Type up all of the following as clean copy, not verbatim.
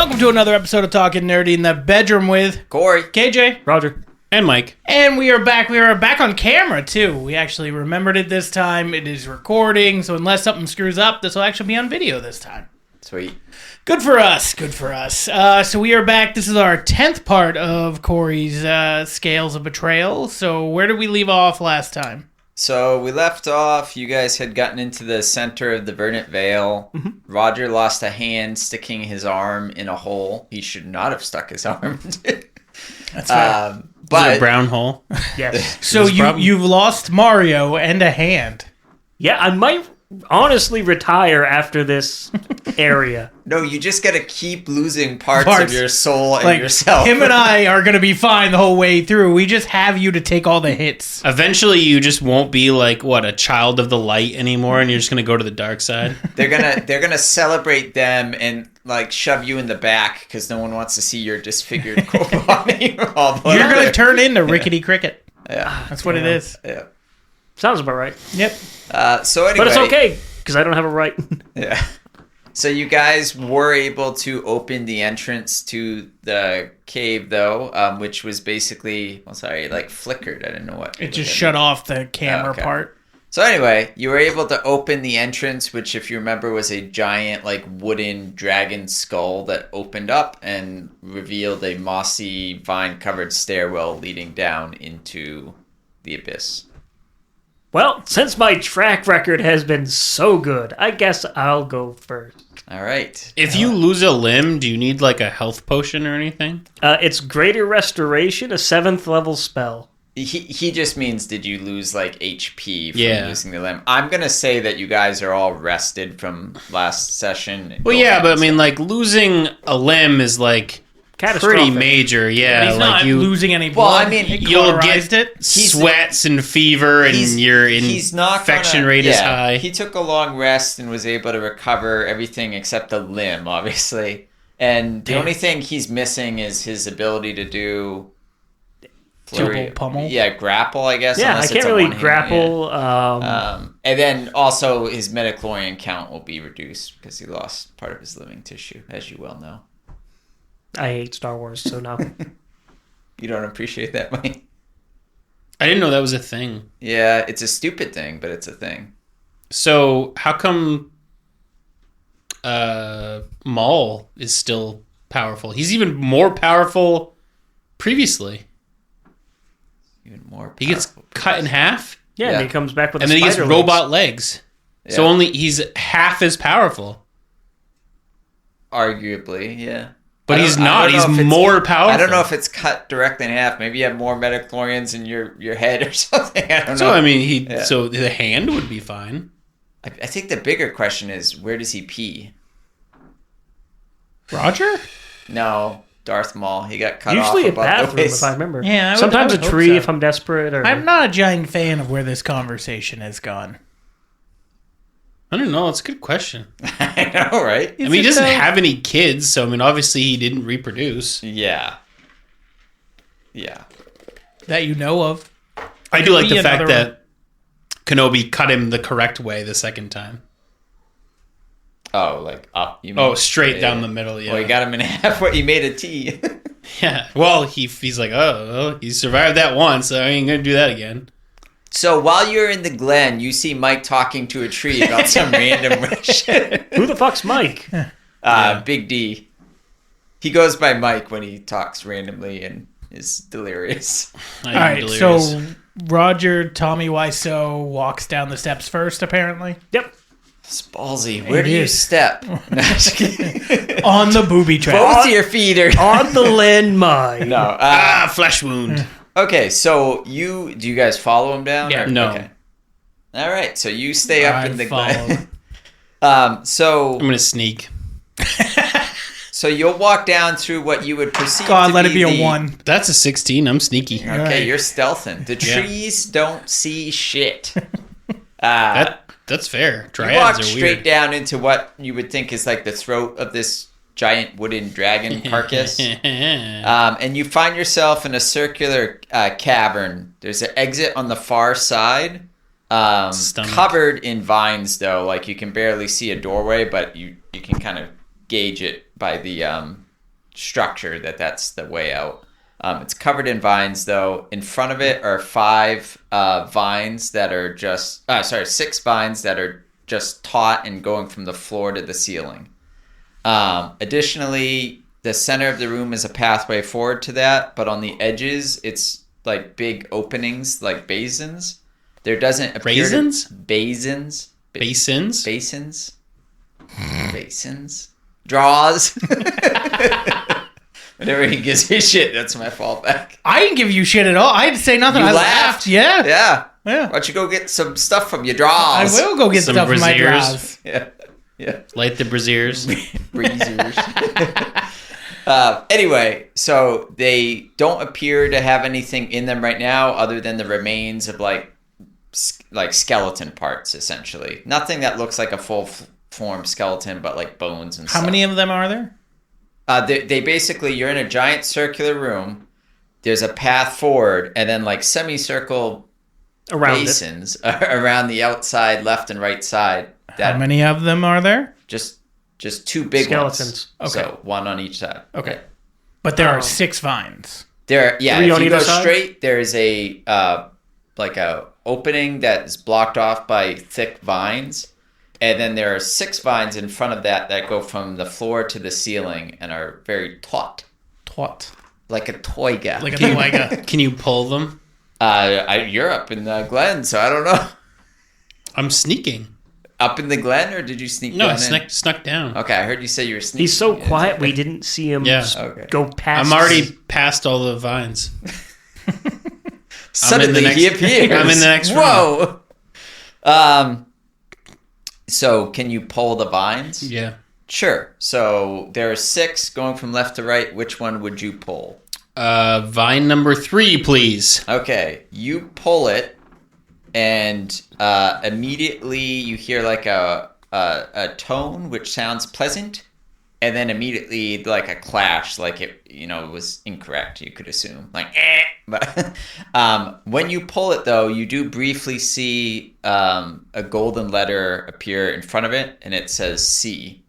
Welcome to another episode of Talking Nerdy in the Bedroom with Corey, KJ, Roger, and Mike. And we are back. We are back on camera, too. We actually remembered it this time. It is recording, so unless something screws up, this will actually be on video this time. Sweet. Good for us. Good for us. So we are back. This is our 10th part of Corey's Scales of Betrayal. So where did we leave off last time? So we left off, you guys had gotten into the center of the Verdant Vale. Mm-hmm. Roger lost a hand sticking his arm in a hole. He should not have stuck his arm into it. That's right. But a brown hole. Yes. So you've lost Mario and a hand. Yeah, I might honestly retire after this area. No, you just got to keep losing parts of your soul and like, yourself. Him and I are going to be fine the whole way through. We just have you to take all the hits. Eventually, you just won't be like, a child of the light anymore, and you're just going to go to the dark side. They're gonna celebrate them and like shove you in the back because no one wants to see your disfigured body. You're going to turn into Rickety Cricket. Yeah. That's what it is. Yeah. Sounds about right. Yep. So anyway, but it's okay because I don't have a right. Yeah. So you guys were able to open the entrance to the cave, though, which was basically, flickered. I didn't know what. It just shut off the camera part. So anyway, you were able to open the entrance, which, if you remember, was a giant, wooden dragon skull that opened up and revealed a mossy, vine-covered stairwell leading down into the abyss. Well, since my track record has been so good, I guess I'll go first. All right. If you lose a limb, do you need a health potion or anything? It's Greater Restoration, a 7th level spell. He just means, did you lose HP from losing the limb? I'm gonna say that you guys are all rested from last session. Well, yeah, but I mean, losing a limb is pretty major, yeah. But he's not losing any blood. Well, I mean, you'll get sweats and fever, and your infection rate is high. He took a long rest and was able to recover everything except the limb, obviously. And the only thing he's missing is his ability to do pummel. Yeah, grapple, I guess. Yeah, I can't really grapple. And then also his metachlorian count will be reduced because he lost part of his living tissue, as you well know. I hate Star Wars, so no. You don't appreciate that, Mike? I didn't know that was a thing. Yeah, it's a stupid thing, but it's a thing. So how come Maul is still powerful? He's even more powerful previously. Even more powerful. He gets cut in half? Yeah, and he comes back with and then he gets robot legs. Yeah. So he's half as powerful. Arguably, yeah. But he's not. He's more powerful. I don't know if it's cut directly in half. Maybe you have more metachlorians in your head or something. I don't know. So, I mean, so the hand would be fine. I think the bigger question is, where does he pee? Roger? No, Darth Maul. He got cut off Usually above a bathroom, the waist. if I remember. Yeah, sometimes a tree if I'm desperate. Or... I'm not a giant fan of where this conversation has gone. I don't know. It's a good question. I know, right? I mean, he doesn't have any kids, so I mean, obviously he didn't reproduce. Yeah. Yeah. That you know of. I do like the fact that Kenobi cut him the correct way the second time. Oh, up? You mean? Straight down the middle, yeah. Well, he got him in half. He made a T. Yeah. Well, he's like, he survived that once, so I ain't going to do that again. So while you're in the Glen, you see Mike talking to a tree about some random shit. Who the fuck's Mike? Big D. He goes by Mike when he talks randomly and is delirious. All right, so Roger Tommy Wiseau walks down the steps first, apparently. Yep. It's ballsy. Where do you step? On the booby trap. Both your feet are on the landmine. No. Flesh wound. Okay, so do you guys follow him down? Yeah. No. Okay. All right, so you stay up in the Glen. So I'm gonna sneak. So you'll walk down through what you would perceive. God, let it be a 1. That's a 16. I'm sneaky. Okay, right. You're stealthing. The trees don't see shit. That's fair. Dryads you walk are straight weird. down into what you would think is the throat of this giant wooden dragon carcass. And you find yourself in a circular cavern. There's an exit on the far side. Covered in vines, though. You can barely see a doorway, but you can kind of gauge it by the structure that's the way out. It's covered in vines, though. In front of it are 5 vines that are just... 6 vines that are just taut and going from the floor to the ceiling. Additionally, the center of the room is a pathway forward to that, but on the edges, it's like big openings, like basins. There doesn't appear... Raisins? Basins. Basins? Basins. Draws. Whenever he gives me shit, that's my fallback. I didn't give you shit at all. I didn't say nothing. You I laughed. Yeah. Yeah. Yeah. Why don't you go get some stuff from your draws? I will go get Some stuff from my braziers. draws. Yeah. Yeah. Light the braziers. Breezers. Anyway, so they don't appear to have anything in them right now other than the remains of like skeleton parts, essentially. Nothing that looks like a full-form skeleton, but like bones and stuff. How many of them are there? They basically, you're in a giant circular room. There's a path forward, and then like semicircle basins around the outside, left and right side. How many of them are there? Just 2 big Skeletons. ones. Okay. So 1 on each side. Okay. But there are 6 vines. There, yeah. 3 If on you either go side? straight, there's a like a opening that is blocked off by thick vines, and then there are 6 vines in front of that go from the floor to the ceiling and are very taut, like a toiga. Like a toiga. Can you pull them? You're up in the Glen, so I don't know. I'm sneaking. Up in the Glen, or did you sneak? No, I down in? snuck down. Okay, I heard you say you were sneaking. He's so Yeah, quiet, okay. we didn't see him Yeah. Okay. go past. I'm already past all the vines. Suddenly he appears. I'm in the next room. Whoa. So can you pull the vines? Yeah. Sure. So there are 6 going from left to right. Which one would you pull? Vine number 3, please. Okay, you pull it, and immediately you hear like a tone which sounds pleasant, and then immediately like a clash, like it was incorrect. You could assume like, but when you pull it though, you do briefly see a golden letter appear in front of it, and it says C.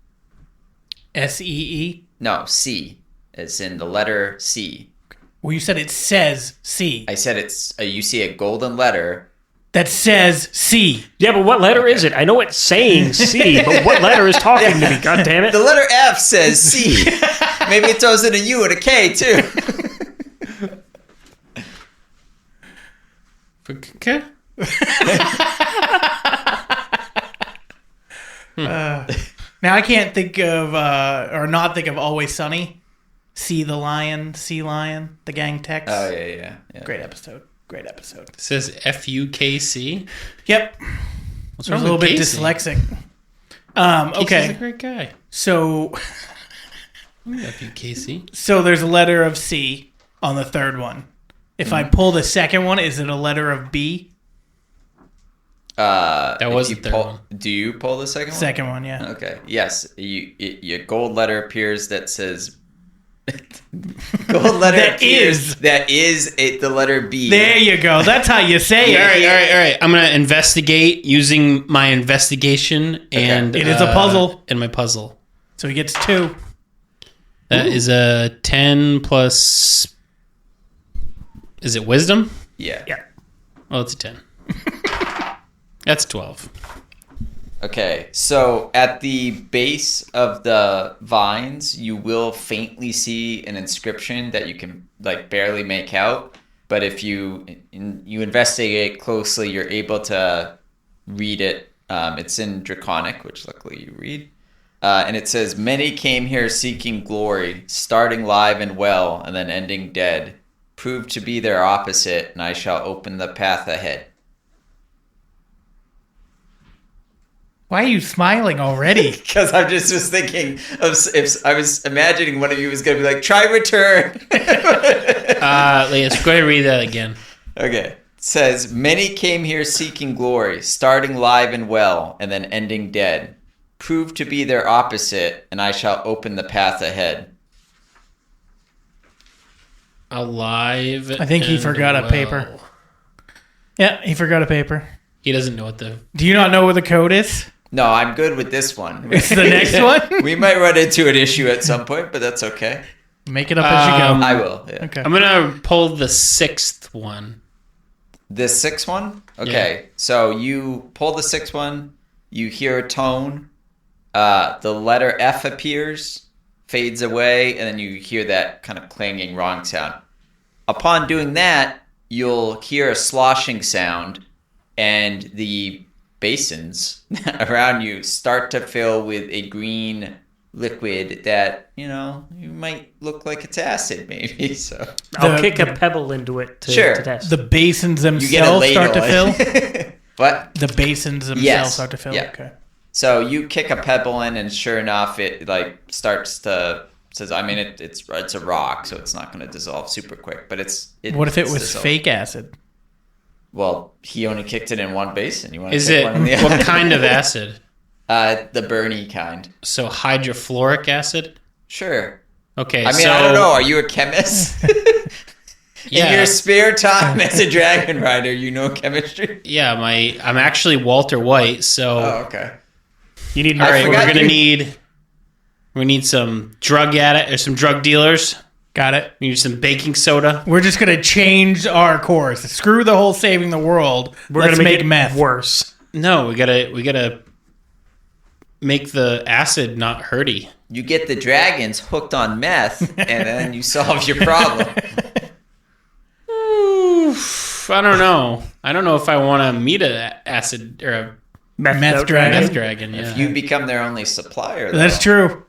SEE? No, C. It's in the letter C. Well, you said it says C. I said it's. You see a golden letter. That says C. Yeah, but what letter is it? I know it's saying C, but what letter is talking to me? God damn it! The letter F says C. Maybe it throws in a U and a K too. Okay. Now I can't think of, or not think of Always Sunny. See the Lion, Sea Lion, the gang text. Oh yeah. Great episode. It says FUKC. Yep. What's I was wrong a little with bit Casey? dyslexic. Casey's a Okay. great guy. So FUKC. there's a letter of C on the third one. If I pull the second one, is it a letter of B? That was if the you third pull, one. Do you pull the second one? Second one, yeah. Okay. Yes. Your gold letter appears that says. Gold letter That appears. is. That is the letter B. There you go. That's how you say it. All right. I'm gonna investigate using my investigation and It is a puzzle. And my puzzle. So he gets 2. That is a 10 plus. Is it wisdom? Yeah. Oh, it's a 10. That's 12. Okay, so at the base of the vines, you will faintly see an inscription that you can like barely make out. But if you investigate closely, you're able to read it. It's in Draconic, which luckily you read. And it says, "Many came here seeking glory, starting live and well, and then ending dead. Proved to be their opposite, and I shall open the path ahead." Why are you smiling already? Because I'm just was thinking of if I was imagining one of you was going to be like, "Try return." Let's go ahead and read that again. Okay. It says, "Many came here seeking glory, starting live and well, and then ending dead. Proved to be their opposite, and I shall open the path ahead." Alive. I think he and forgot a well. paper. Yeah, he forgot a paper. He doesn't know what the. Do you not know where the code is? No, I'm good with this one. It's the next one? We might run into an issue at some point, but that's okay. Make it up as you go. I will. Yeah. Okay. I'm gonna pull the 6th one. The 6th one? Okay. So you pull the 6th one, you hear a tone, the letter F appears, fades away, and then you hear that kind of clanging wrong sound. Upon doing that, you'll hear a sloshing sound, and the basins around you start to fill with a green liquid that, you might look like it's acid, maybe. So I'll kick a pebble into it to test. The basins you get a themselves start to ladle. fill? What? The basins themselves start to fill? Yeah. Okay. So you kick a pebble in, and sure enough, it starts to. Says, I mean, it's a rock, so it's not going to dissolve super quick. But what if it was dissolved. fake acid? Well, he only kicked it in one basin. You want to Is kick it one in the what other? kind of acid? The Bernie kind. So hydrofluoric acid. Sure. Okay. I mean, I don't know. Are you a chemist? Yeah. In your spare time as a dragon rider, you know chemistry? Yeah, I'm actually Walter White, so Oh, okay. You need all more. right, forgot we're gonna you- need some drug or some drug dealers. Got it. We need some baking soda. We're just going to change our course. Screw the whole saving the world. We're Let's gonna make make it meth. worse. No, we gotta make the acid not hurty. You get the dragons hooked on meth, and then you solve your problem. Oof, I don't know. I don't know if I want to meet a acid or a Meth dragon. meth dragon. Yeah, You become their only supplier, though. That's true.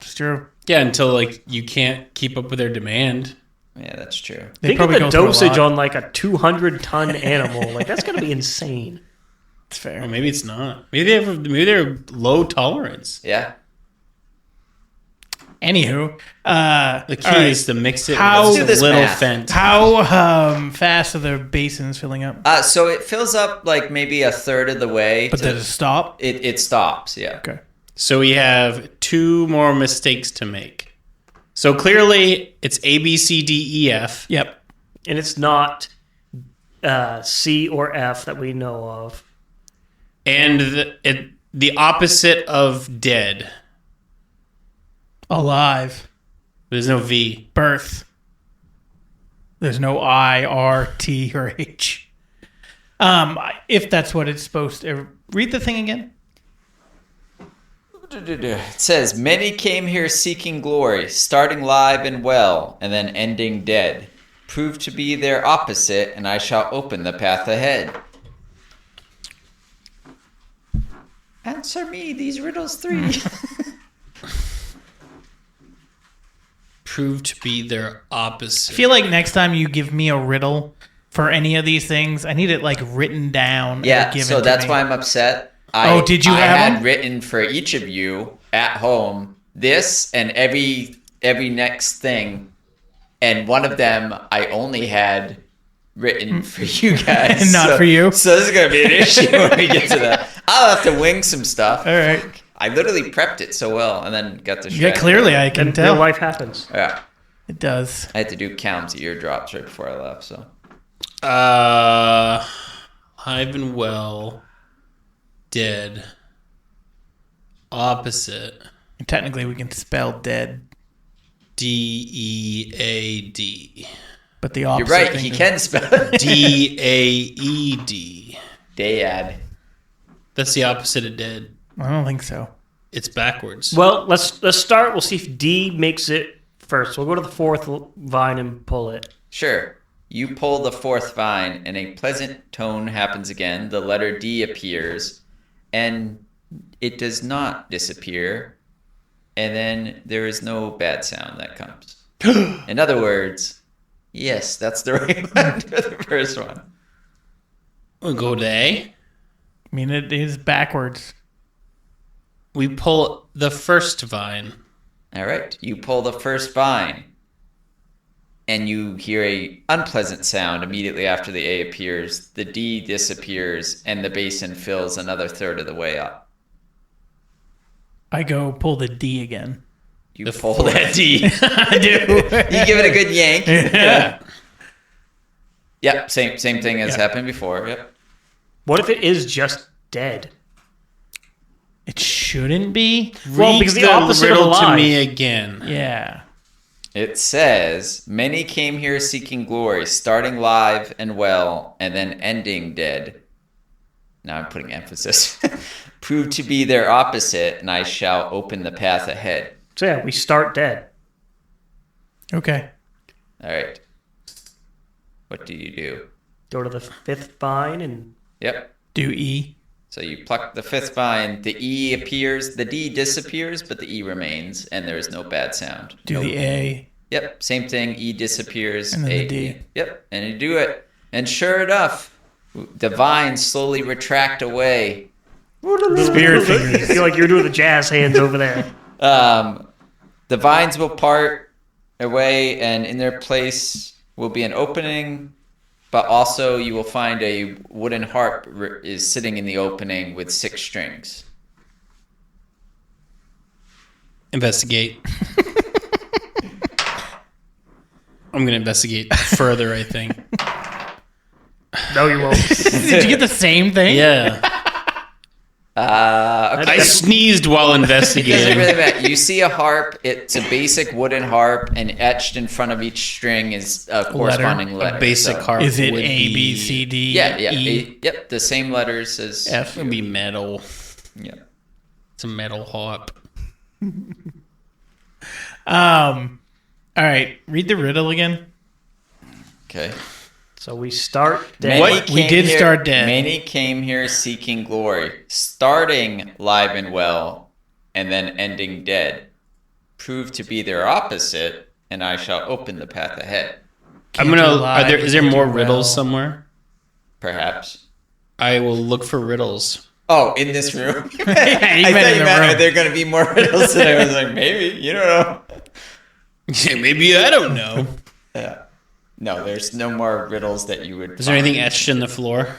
It's true. yeah. Until you can't keep up with their demand. Yeah, that's true. They Think of probably the go through a dosage lot. on like a 200-ton animal. Like that's gonna be insane. It's fair. Or maybe it's not. Maybe they're low tolerance. Yeah. Anywho, The key all right. is to mix it How- with Let's do this a little math. fent. How fast are the basins filling up? So it fills up like maybe a third of the way. But does it stop? It stops, yeah. Okay. So we have 2 more mistakes to make. So clearly it's A, B, C, D, E, F. Yep. And it's not C or F that we know of. And the opposite of dead. Alive. There's no V. Birth. There's no I, R, T, or H. If that's what it's supposed to. Read the thing again. It says, many came here seeking glory, starting live and well, and then ending dead. Prove to be their opposite, and I shall open the path ahead. Answer me these riddles 3. Prove to be their I opposite. feel like next time you give me a riddle for any of these things, I need it like written down. Yeah, and given so to that's me. why I'm upset. Did you I have had them? written for each of you at home this and every next thing, and one of them I only had written for you guys, And not for you? So this is gonna be an issue when we get to that. I'll have to wing some stuff. All right. I literally prepped it so well, and then got the. Yeah, clearly I can And tell. real life happens. Yeah, It does. I had to do Calum's eardrops right before I left. So Live and well, dead, opposite, Technically, we can spell dead, D-E-A-D. but the you're opposite. right. thing He is- can spell it. D-A-E-D. Dad. That's the opposite of dead. I don't think so. It's backwards. Well, let's start. We'll see if D makes it first. We'll go to the 4th vine and pull it. Sure. You pull the 4th vine, and a pleasant tone happens again. The letter D appears, and it does not disappear. And then there is no bad sound that comes. In other words, yes, that's the right one for the first one. We'll go to A. I mean, it is backwards. We pull the first vine. All right. You pull the first vine, and you hear a unpleasant sound immediately after the A appears. The D disappears, and the basin fills another third of the way up. I go pull the D again. You The pull fourth. that D. I do. You give it a good yank. Yeah. Yep, same thing as Yeah. happened before. Yep. What if it is just dead? It shouldn't be. Well, Read because the opposite of riddle to alive. me again. Yeah. It says, many came here seeking glory, starting live and well, and then ending dead. Now I'm putting emphasis. Prove to be their opposite, and I shall open the path ahead. So yeah, we start dead. Okay. All right. What do you do? Go to the 5th vine and... Yep. Do E. So you pluck the 5th vine, the E appears, the D disappears, but the E remains, and there is no bad sound. Do the A. Yep, same thing, E disappears. And then A, the D. Yep, and you do it. And sure enough, the vines slowly retract away. Spirit I fingers. feel like you're doing the jazz hands over there. The vines will part away, and in their place will be an opening, but also you will find a wooden harp is sitting in the opening with 6 strings. Investigate. I'm going to investigate further, I think. No, you won't. Did you get the same thing? Yeah. Okay. I sneezed while It doesn't investigating. really matter. You see a harp. It's a basic wooden harp, and etched in front of each string is a corresponding letter. A basic So- harp. Is it would A, be- B, C, D, Yeah, E, yep, the same letters as F? It would be metal. Yeah. It's a metal harp. All right. Read the riddle again. Okay. So we start dead. What? We did start dead. Many came here seeking glory, starting live and well, and then ending dead. Prove to be their opposite, and I shall open the path ahead. I'm gonna. lie, Is there can't more do riddles well. somewhere? Perhaps. I will look for riddles. Oh, in this room? you I meant thought in you the meant, room. are there going to be more riddles? And I was like, maybe. You don't know. Yeah, maybe I don't know. Yeah. No, there's no more riddles that you would Is there find. anything etched in the floor?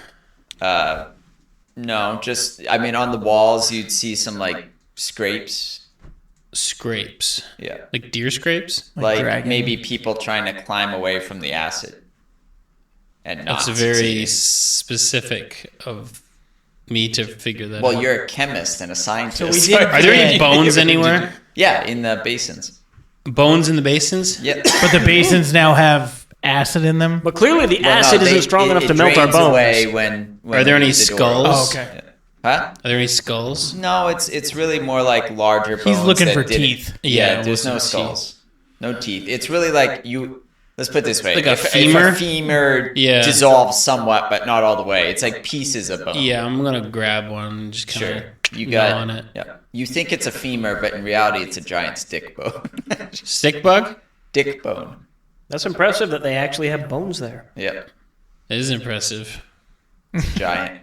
No, just, I mean, on the walls, you'd see some, like, scrapes. Scrapes, Yeah. like deer scrapes. Like dragon. maybe people trying to climb away from the acid. And not That's very succeeding. specific of me to figure that Well, out. you're a chemist and a scientist. So we did- Are there any bones anywhere? Yeah, in the basins. Bones in the basins? Yep. But the basins now have acid in them. But clearly the acid isn't strong enough to melt our drains bones. away when Are there we any leave the door skulls? open. Oh, okay. Huh? Are there any skulls? No, it's really more like larger bones. He's looking that for didn't- teeth. Yeah, Yeah, there's no what's the skulls. No teeth. It's really like you. Let's put it this way: Like a if femur? a femur Yeah. dissolves somewhat, but not all the way. It's like pieces of bone. Yeah, I'm gonna grab one and just kind Sure. of You gnaw got on it. Yeah. You think it's a femur, but in reality, it's a giant stick bone. Stick bug? Dick bone. That's impressive that they actually have bones there. Yep. It is impressive. It's giant.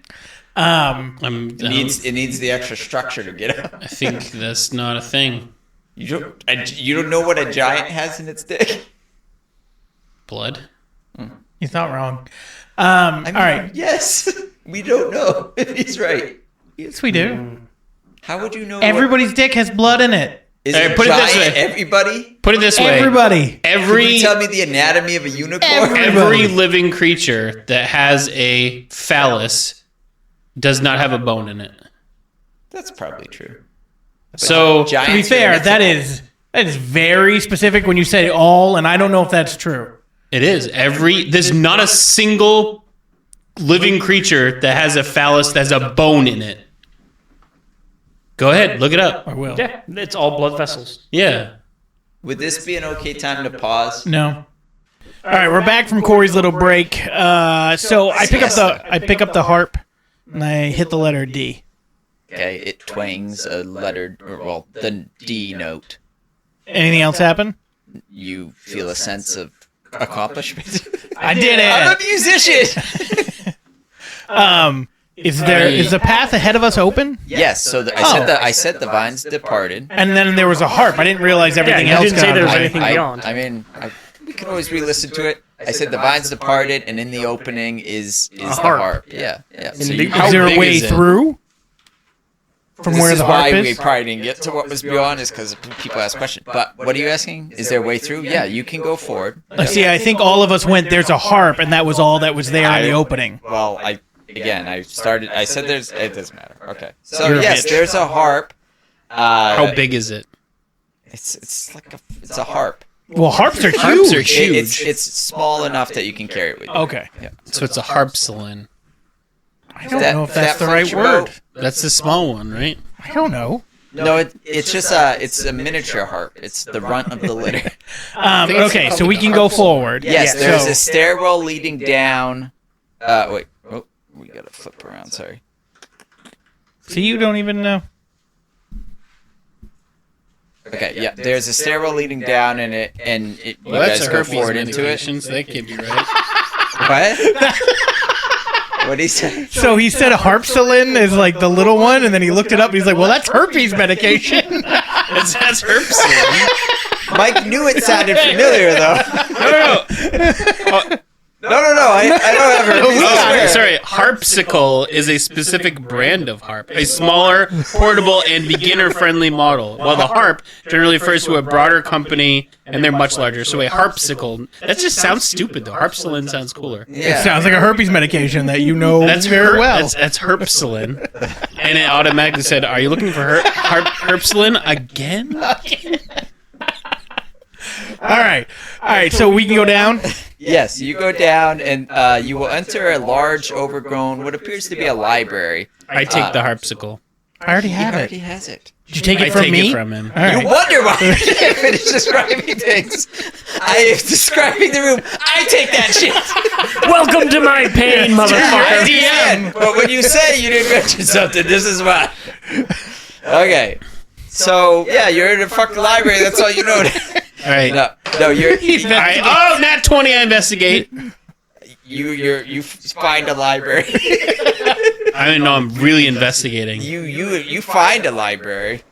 It It needs the extra structure to get up. I think that's not a thing. You don't know what a giant has in its dick. Blood? He's not wrong. I mean, all right. Yes, we don't know if he's right. Yes, we do. How would you know? Everybody's dick has blood in it. Is All it right, put it this giant? way. Everybody? Put it this way. Everybody. Can Every you tell me the anatomy of a unicorn? every living creature that has a phallus does not have a bone in it. That's probably true. So To be Giants are fair, that mythical. is very specific when you say all, and I don't know if that's true. it is. There's not a single living creature that has a phallus that has a bone in it. Go ahead, look it up. I will. Yeah, it's all blood vessels. Yeah. Would this be an okay time to pause? No. All right, we're back from Corey's little break. So I pick up the harp, and I hit the letter D. Okay, it twangs a letter, the D note. Anything else happen? You feel a sense of accomplishment. I did I'm a it. musician. Is the path ahead of us open? Yes. So I said the vines departed. And then there was a harp. I didn't realize everything you else. didn't say got there was away. anything beyond. We can always re-listen to it. I said the vines departed, and in the opening is the harp. harp. Yeah. So the- you, How Is there a big way is it? through? From this where is the harp why we is? probably didn't get to what was beyond, is because people ask questions. But what are you asking? Is there a way through? Yeah, you can go forward. See, I think all of us went, there's a harp, and that was all that was there in the opening. Well, I said there's. It doesn't matter. Okay. So You're a yes, bitch. there's a harp. How big is it? It's like it's a harp. Well, harps are huge. Harps are huge. It's small enough that you can carry it with you. Okay. Yeah. So it's a harpsilon. I don't know if that's the right floats your word. boat? That's the small one, right? I don't know. No, it's just it's a miniature harp. It's the runt of the litter. Okay, so we can go forward. Yes, Yeah, there's so- a stairwell leading down. Wait. Oh, we gotta flip around. Sorry. So you don't even know. Okay, yeah. There's a stairwell leading down, and you Well, that's guys a go herpes forward into it. medication, so that can't be right. What? What did he say? So he said harpsilon is like the little one, and then he looked it up. And he's like, "Well, that's herpes medication." That's herpsilon. Mike knew it sounded familiar, though. No. No, I don't have herpes. I Oh, swear. sorry. Harpsicle is a specific brand of harp, a smaller, portable, and beginner-friendly model. While the harp generally refers to a broader company, and they're much larger. So a harpsicle, that just sounds stupid, though. Harpsilon sounds cooler. It sounds like a herpes medication that you know very well. That's herpsilon. And it automatically said, "Are you looking for herpsilon again?" All right. So we can go down. Yes, you go down, and you will enter a large, overgrown, what appears to be a library. I take the harpsicle. I already He have already it. has it. Did you take I it from take me? it from him. All right. You wonder why I can't finish describing things. I am describing the room. I take that shit. Welcome to my pain, I motherfucker. understand, but when you say you didn't mention something, this is why. Okay. So, yeah, you're in a fucking library. That's all you know. All right. No, you're... All right. Oh, nat 20, I investigate. You find a library. I don't know. I'm really investigating. You find a library.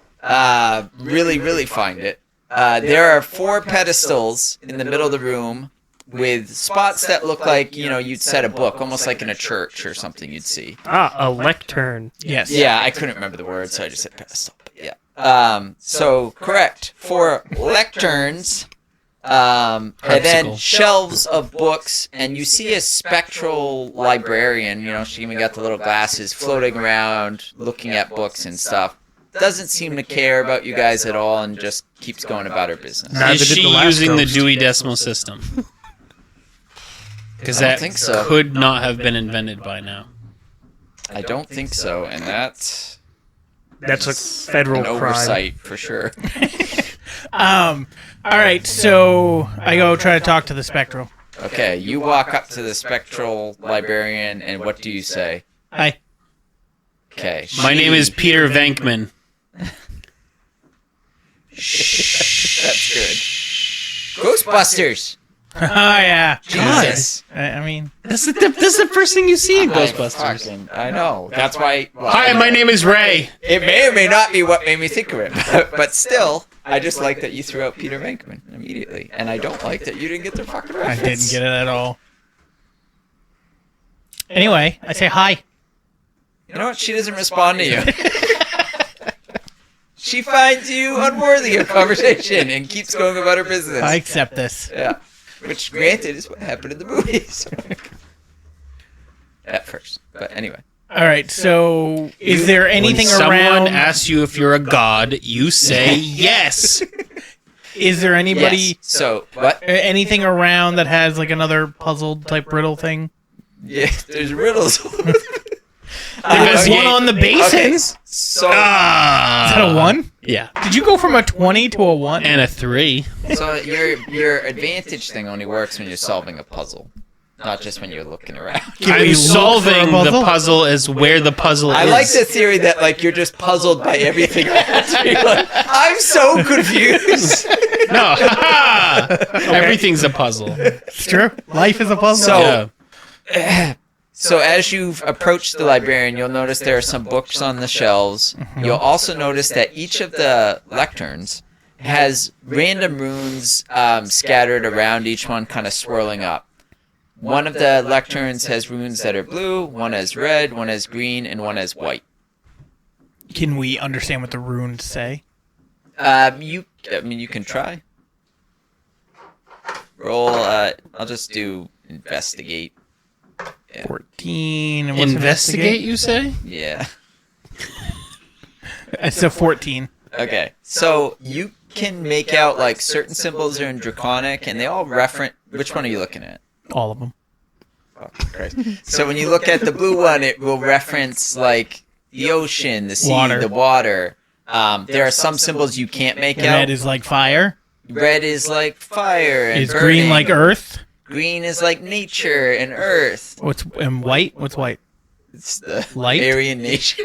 Really find it. There are 4 pedestals in the middle of the room with spots that look like, you'd set a book, almost like in a church or something you'd see. A lectern. Yes. Yeah, I couldn't remember the word, so I just said pedestal. But yeah. So correct. 4 lecterns. And then Harpsicle. shelves of books, and you see a spectral librarian, she even got the little glasses floating around, looking at books and stuff. Doesn't seem to care about you guys at all, and just keeps going about her business. Neither Is did she the last using the ghost. Dewey Decimal System? Because I don't that think so. could not have been invented by now. I don't think so, and that's That's a federal an crime. oversight for sure. All right. So I go try to talk to the spectral. Okay, you walk up to the spectral librarian, and what do you say? Hi. Okay, My name is Peter Venkman. That's good. Ghostbusters. Oh yeah. Jesus. I mean, That's the first thing you see in Ghostbusters. I know. That's why. Well, Hi, my name is Ray. It may or may not be what made me think of it, but still, I just like that you threw out Peter Venkman immediately, and I don't like that you didn't get the fucking I reference. didn't get it at all. Anyway, I say hi. You know what? She doesn't respond to you. She finds you unworthy of conversation and keeps going about her business. I accept this. Yeah. Which, granted, is what happened in the movies. At first. But anyway. All right. So, is there anything When someone around? asks you if you're a god, you say yes. Is there anybody? Yes. So, what? Anything around that has like another puzzle type riddle thing? Yeah, there's riddles. There's one on the basin. Okay, Is so, that a 1? Yeah. Did you go from a 20 to a 1? And a 3. so your advantage thing only works when you're solving a puzzle, not just when you're looking around. Can we I'm look solving for a the puzzle as where the puzzle is. I like the theory that like you're just puzzled by everything. You're like, I'm so confused. No. Everything's a puzzle. It's true. Life is a puzzle. So- Yeah. So as you approach the librarian, you'll notice there are some books on the shelves. You'll also notice that each of the lecterns has random runes scattered around each one, kind of swirling up. One of the lecterns has runes that are blue, one has red, one has green, and one has white. Can we understand what the runes say? You can try. Roll. I'll just do investigate. 14. And what's Investigate, you say? Yeah. It's a 14. Okay. So you can make out like certain symbols are in Draconic, and they all reference. Which one are you looking at? All of them. Oh, Christ. So when you look at the blue one, it will reference like the ocean, the sea, Water. the water. There are some symbols you can't make out. Red is like fire. Red is like fire. And Is green burning. like earth? Green is like nature and earth. And white? What's white? It's the Light? Aryan nation.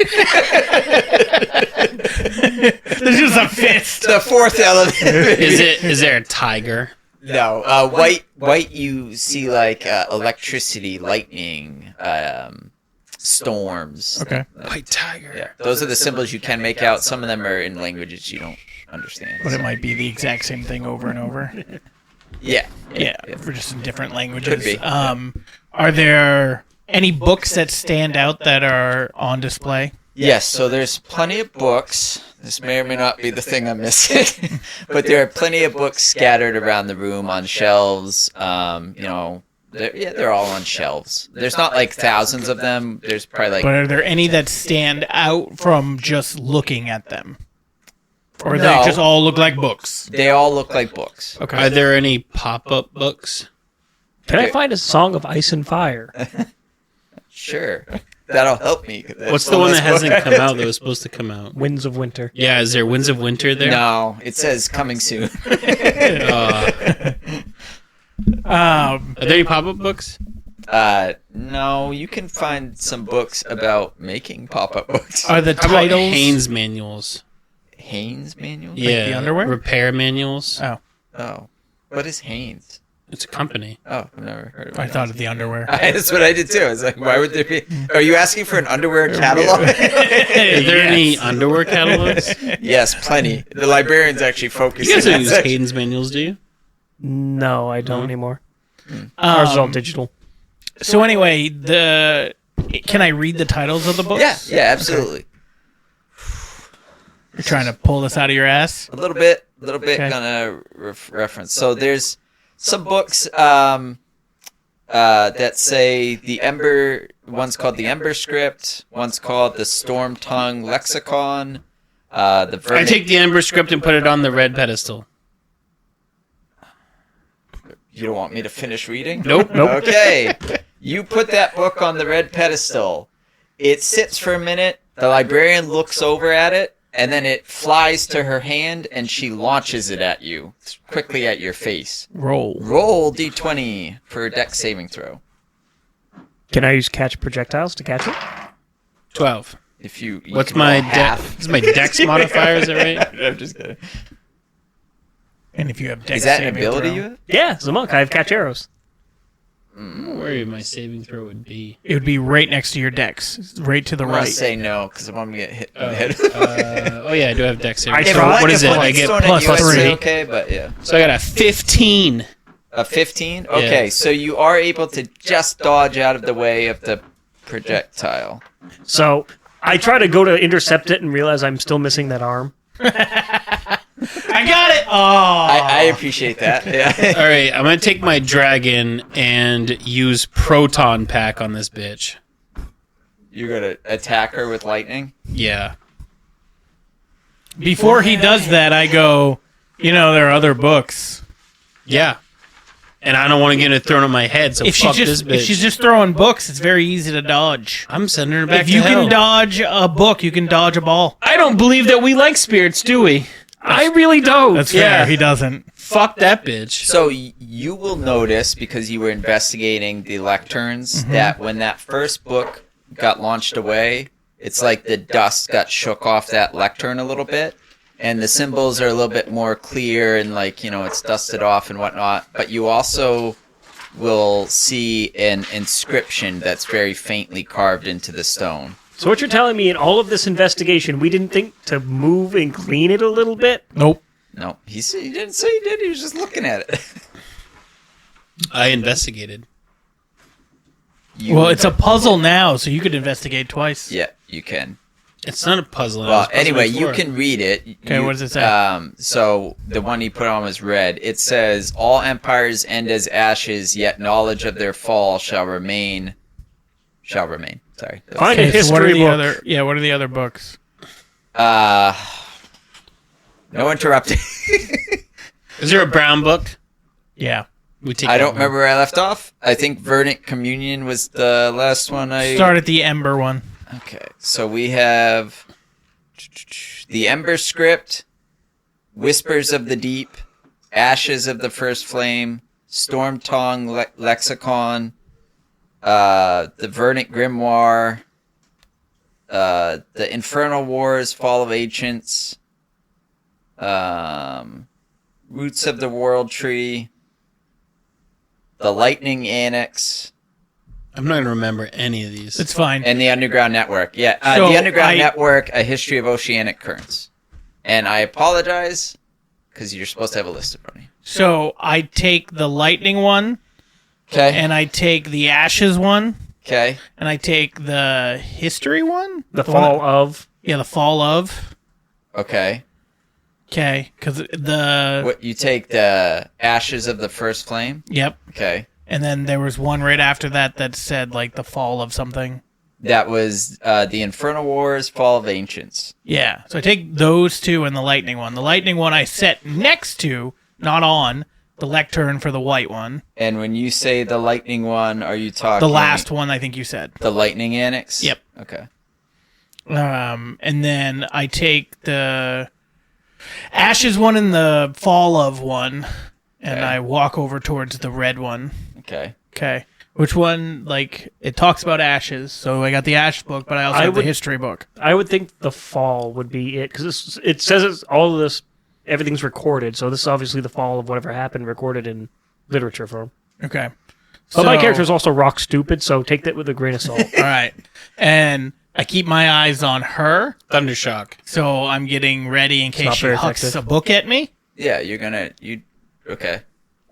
There's just a fist. The fourth element. Is there a tiger? No. White you see like electricity, lightning, storms. Okay. White tiger. Yeah. Those are the symbols you can make out. Some of them are in languages you don't understand. But it might be the exact same thing over and over. Yeah. Yeah, for just in different languages. Could be. Are there any books that stand out that are on display? Yes, so there's plenty of books. This may or may not be the thing I'm missing. But there are plenty of books scattered around the room on shelves. They're all on shelves. There's not like thousands of them. There's probably like... But are there any that stand out from just looking at them? Or No. they just all look like books? They all look like books. Okay. Are there any pop-up books? Can I find a Song of Ice and Fire? Sure. That'll help me. What's the one that hasn't come out that was supposed to come out? Winds of Winter. Yeah, is there Winds of Winter there? No, it says coming soon. Are there any pop-up books? No, you can find some books about making pop-up books. Are the How about titles... Hanes manuals? Hanes manual? Yeah. the underwear? Repair manuals. Oh, Oh. What is Hanes? It's a company. Oh, I've never heard of it. I thought of the underwear. That's what I did too. I was like, why would there be... Are you asking for an underwear catalog? Are there any Yes. underwear catalogs? Yes, plenty. The librarians actually focus You guys on don't that use section. Haynes manuals, do you? No, I don't anymore. Ours is all digital. So anyway, can I read the titles of the books? Yeah, absolutely. You're trying to pull this out of your ass? A little bit Okay. gonna reference. So there's some books that say the Ember. One's called the Ember Script. One's called the Storm Tongue Lexicon. The I Vermin. take the Ember script and put it on the red pedestal. You don't want me to finish reading? Nope. Okay. You put that book on the red pedestal. It sits for a minute. The librarian looks over at it, and then it flies to her hand, and she launches it at you, quickly at your face. Roll. Roll d20 for a dex saving throw. Can I use catch projectiles to catch it? 12. If you What's can my roll half. What's my dex modifier? Is that right? I'm just kidding. And if you have dex Is that an saving ability throw, you have? Yeah, as a monk, I have catch arrows. I'm worried my saving throw would be. it would be right next to your dex, right to the I'm gonna right. say no because I'm gonna get hit in the head. Oh yeah, I do have dex saving. I throw. tried. What is it? If I get it's plus thrown at you, I'd say 3. Okay, but yeah. So I got a 15. A 15? Okay, so you are able to just dodge out of the way of the projectile. So I try to go to intercept it and realize I'm still missing that arm. I got it! Oh! I appreciate that. Yeah. All right, I'm gonna take my dragon and use proton pack on this bitch. You're gonna attack her with lightning? Yeah. Before he does that, I go, there are other books. Yeah. And I don't want to get it thrown on my head, so If fuck she's this bitch. just throwing books, it's very easy to dodge. I'm sending her back If you to hell. can dodge a book, you can dodge a ball. I don't believe that we like spirits, do we? I really don't. That's Yeah. fair. He doesn't. Fuck that bitch. So you will notice, because you were investigating the lecterns, that when that first book got launched away, it's like the dust got shook off that lectern a little bit. And the symbols are a little bit more clear and it's dusted off and whatnot. But you also will see an inscription that's very faintly carved into the stone. So what you're telling me in all of this investigation, we didn't think to move and clean it a little bit? Nope. No, he didn't say he did. He was just looking at it. I investigated. Well, it's a puzzle now, so you could investigate twice. Yeah, you can. It's not a puzzle. I Well, was puzzling anyway, you before. can read it. Okay, what does it say? So the one he put on was red. It says, "All empires end as ashes, yet knowledge of their fall shall remain." Shall remain. Sorry. Find a Okay, so what are history the book. other? Yeah, what are the other books? No interrupting. Is there a brown book? Yeah. We take I that don't one. remember where I left off. I think Verdant Communion was the last one I... Start at the Ember one. Okay, so we have the Ember Script, Whispers of the Deep, Ashes of the First Flame, Storm Tongue Lexicon, the Verdant Grimoire, the Infernal Wars, Fall of Ancients, Roots of the World Tree, the Lightning Annex, I'm not going to remember any of these. It's fine. and the Underground Network. Yeah, So the Underground I- Network, A History of Oceanic Currents. And I apologize, because you're supposed to have a list in front of you. So I take the Lightning one, Okay. and I take the Ashes one, Okay. and I take the History one. The one fall that- of. Yeah, the Fall of. Okay. Okay, because the... What you take the Ashes of the First Flame? Yep. Okay. And then there was one right after that that said, like, the Fall of something. That was the Infernal Wars, Fall of Ancients. Yeah. So I take those two and the Lightning one. The Lightning one I set next to, not on, the lectern for the white one. And when you say the Lightning one, are you talking... The last one, I think you said. The Lightning Annex? Yep. Okay. And then I take the Ashes one and the Fall of one, and Okay. I walk over towards the red one. Okay. Okay. Which one, like, it talks about ashes, so I got the Ash book, but I also have the would- history book. I would think the fall would be it because it says it's all of this, everything's recorded. So this is obviously the fall of whatever happened, recorded in literature form. Okay. But my So- character is also rock stupid, so take that with a grain of salt. All right. And I keep my eyes on her, Thundershock. so I'm getting ready in case not she very hucks effective. a book at me. Yeah, you're gonna... Okay.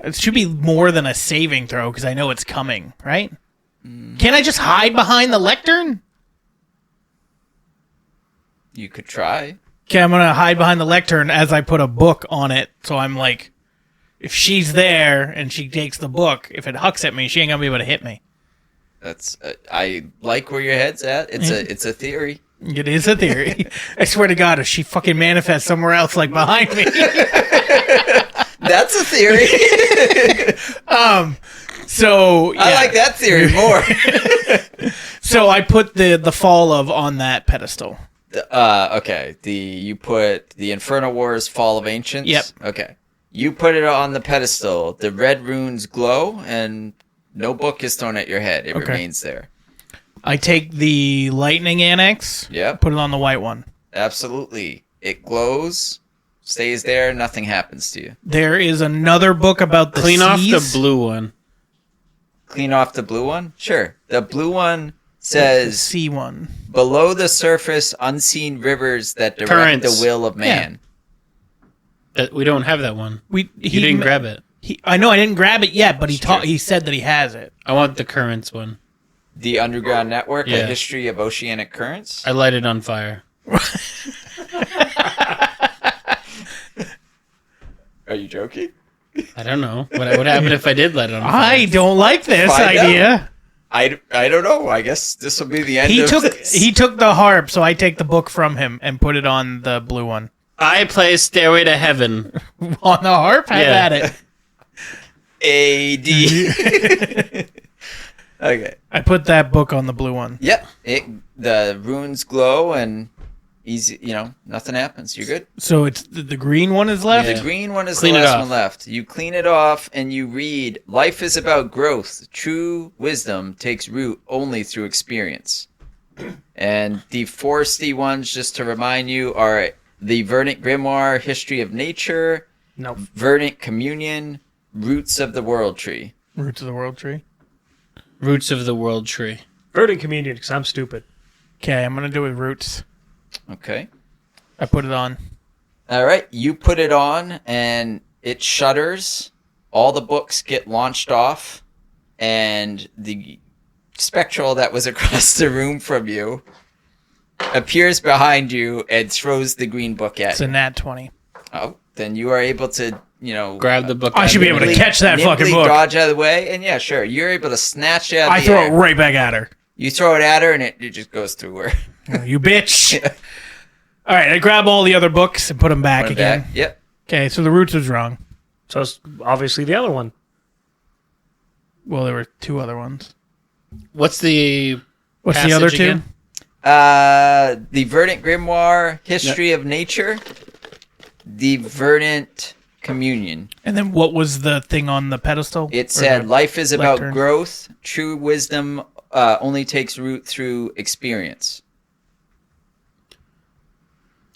It should be more than a saving throw, because I know it's coming, right? Can't I just hide behind the lectern? You could try. Okay, I'm gonna hide behind the lectern as I put a book on it. So I'm like, if she's there and she takes the book, if it hucks at me, she ain't gonna be able to hit me. That's... I like where your head's at. It's a theory. It is a theory. I swear to God, if she fucking manifests somewhere else, like behind me. That's a theory. So yeah. I like that theory more. So I put the fall of on that pedestal. Okay. You put the Infernal Wars, Fall of Ancients. Yep. Okay. You put it on the pedestal. The red runes glow, and no book is thrown at your head. It Okay. remains there. I take the lightning annex. Yep. Put it on the white one. Absolutely. It glows, stays there, nothing happens to you. There is another book about the Clean off the seas. blue one. Clean off the blue one? Sure. The blue one The says, sea one. below the surface, unseen rivers that direct Currents. the will of man. We don't have that one. You You didn't grab it. I know I didn't grab it yet, but That's true. he said that he has it. I want the currents one. The Underground Network, A Yeah. History of Oceanic Currents. I light it on fire. Are you joking? I don't know. What would happen if I did light it on fire? I don't like this Find idea. I don't know. I guess this will be the end He of took this. he took the harp, so I take the book from him and put it on the blue one. I play Stairway to Heaven. On the harp, have Yeah. at it. AD. Okay. I put that book on the blue one. Yep. The runes glow and easy. Nothing happens. You're good. So it's the green one is left. The green one is Clean the it last off. one left. You clean it off and you read, "Life is about growth. True wisdom takes root only through experience." And the foresty ones, just to remind you, are the Verdant Grimoire, History of Nature, No. Verdant Communion, Roots of the World Tree. Roots of the World Tree. Roots of the World Tree. Verdant Communion, because I'm stupid. Okay, I'm gonna do it with roots. Okay. I put it on. All right. You put it on and it shudders. All the books get launched off, and the spectral that was across the room from you appears behind you and throws the green book at It's a you. nat 20. Oh, then you are able to, Grab the book. I should be able to nimbly- catch that fucking nimbly book. dodge out of the way, and yeah, sure, you're able to snatch it out of I the throw air. it right back at her. You throw it at her, and it just goes through her. You bitch. All right, I grab all the other books and put them back Put 'em again. back. Yep. Okay, so the roots was wrong. So it's obviously the other one. Well, there were two other ones. What's the What's the other passage two? again? The Verdant Grimoire, History of Nature, the Verdant Communion. And then what was the thing on the pedestal? It Or said, the life is about lectern? growth. True wisdom only takes root through experience.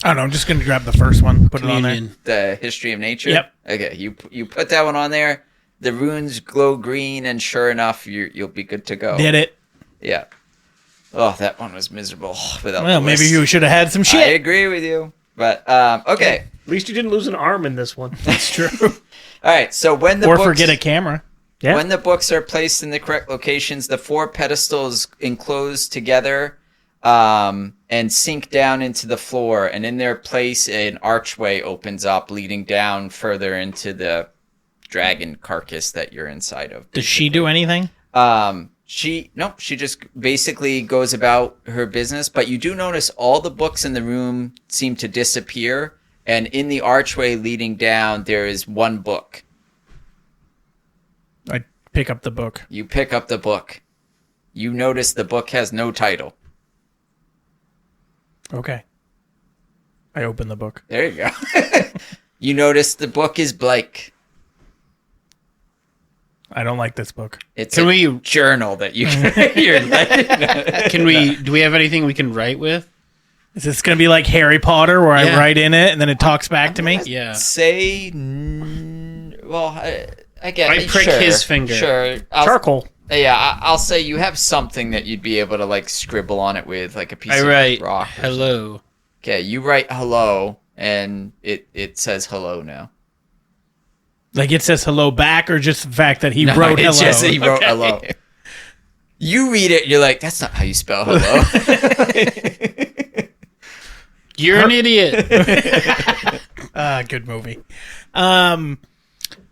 I don't know. I'm just going to grab the first one, put it on there. Communion. The History of Nature? Yep. Okay, you put that one on there. The runes glow green, and sure enough, you'll be good to go. Did it. Yeah. Oh, that one was miserable without Well, the maybe list. you should have had some I shit. agree with you. But, okay. At least you didn't lose an arm in this one. That's true. All right, so when the Or books... forget a camera. Yeah. When the books are placed in the correct locations, the 4 pedestals enclose together and sink down into the floor. And in their place, an archway opens up, leading down further into the dragon carcass that you're inside of. Does she do anything? She just basically goes about her business. But you do notice all the books in the room seem to disappear. And in the archway leading down, there is one book. I pick up the book. You pick up the book. You notice the book has no title. Okay. I open the book. There you go. You notice the book is blank. I don't like this book. It's Can a we- journal that you can. You're like, Do we have anything we can write with? Is this going to be like Harry Potter where I Yeah. write in it and then it talks back to me? Yeah. say. Well, I get. I prick sure, his finger. Sure. Charcoal. I'll say you have something that you'd be able to like scribble on it with, like a piece I of write rock. hello. Okay, you write hello, and it says hello now. Like it says hello back or just the fact that he No, wrote it's hello? just that he wrote hello. You read it, and you're like, that's not how you spell hello. You're an idiot. Good movie.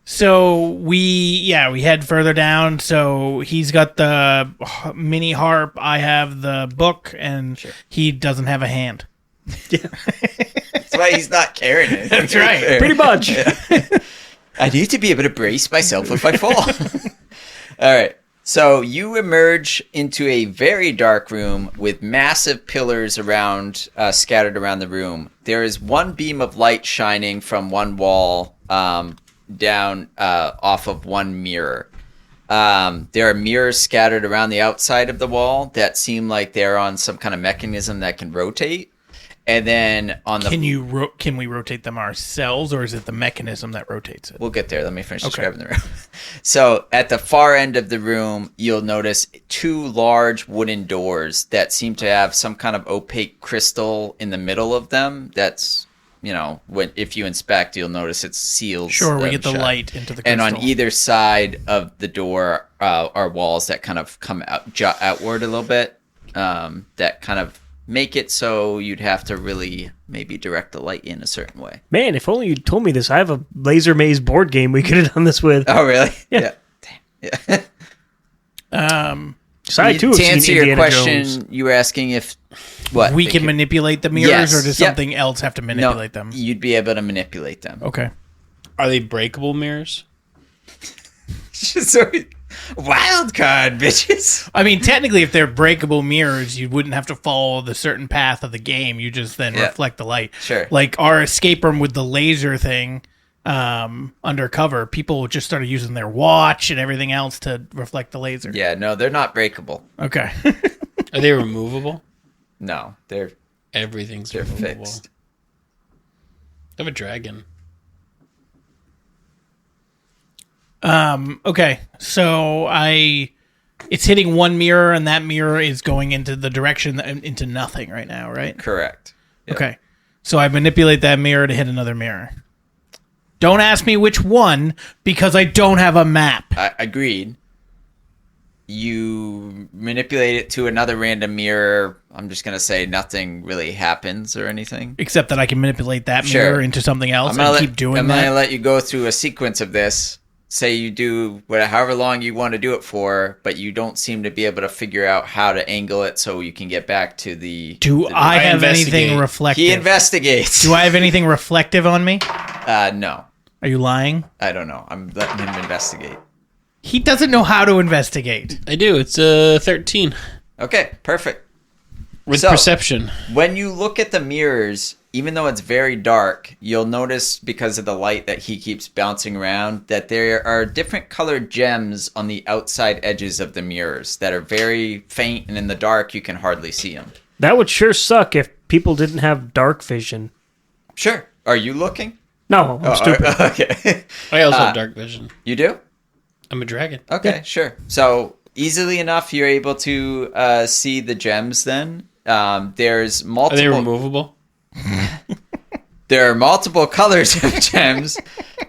So we head further down. So he's got the mini harp. I have the book, and he doesn't have a hand. That's why he's not carrying it. That's right. Pretty much. I need to be able to brace myself if I fall. All right. So you emerge into a very dark room with massive pillars around, scattered around the room. There is one beam of light shining from one wall down off of one mirror. There are mirrors scattered around the outside of the wall that seem like they're on some kind of mechanism that can rotate. And then on the Can we rotate them ourselves, or is it the mechanism that rotates it? We'll get there. Let me finish describing the room. So at the far end of the room, you'll notice 2 large wooden doors that seem to have some kind of opaque crystal in the middle of them. That's, if you inspect, you'll notice it's sealed. Sure, we them get the shut. light into the crystal. And on either side of the door are walls that kind of come outward a little bit, that kind of make it so you'd have to really maybe direct the light in a certain way. Man, if only you told me this. I have a laser maze board game we could have done this with. Oh, really? Yeah. Damn. Yeah. So I too have To seen answer your Indiana question, Jones. you were asking if what we they can could- manipulate the mirrors, Yes, or does yep. something else have to manipulate them? You'd be able to manipulate them. Okay. Are they breakable mirrors? So, wild card, bitches. I mean, technically, if they're breakable mirrors, you wouldn't have to follow the certain path of the game. You just then Yeah. reflect the light. Sure. Like our escape room with the laser thing, undercover, people just started using their watch and everything else to reflect the laser. Yeah, no, they're not breakable. Okay. Are they removable? No, they're Everything's they're removable. fixed. I have a dragon. Okay. So it's hitting one mirror, and that mirror is going into the direction into nothing right now, right? Correct. Yep. Okay. So I manipulate that mirror to hit another mirror. Don't ask me which one, because I don't have a map. I agreed. You manipulate it to another random mirror. I'm just gonna say nothing really happens or anything. Except that I can manipulate that Sure. mirror into something else I'm and keep doing I'm that. gonna let you go through a sequence of this, say you do however long you want to do it for, but you don't seem to be able to figure out how to angle it so you can get back to the... Do I have anything reflective? He investigates. Do I have anything reflective on me? No. Are you lying? I don't know. I'm letting him investigate. He doesn't know how to investigate. I do. It's a 13 Okay, perfect. with So- perception. When you look at the mirrors, even though it's very dark, you'll notice because of the light that he keeps bouncing around that there are different colored gems on the outside edges of the mirrors that are very faint, and in the dark you can hardly see them. That would sure suck if people didn't have dark vision. Sure. Are you looking? No, I'm stupid. Okay. I also have dark vision. You do? I'm a dragon. Okay, sure. So easily enough, you're able to see the gems then. There's Are multiple... they removable? There are multiple colors of gems.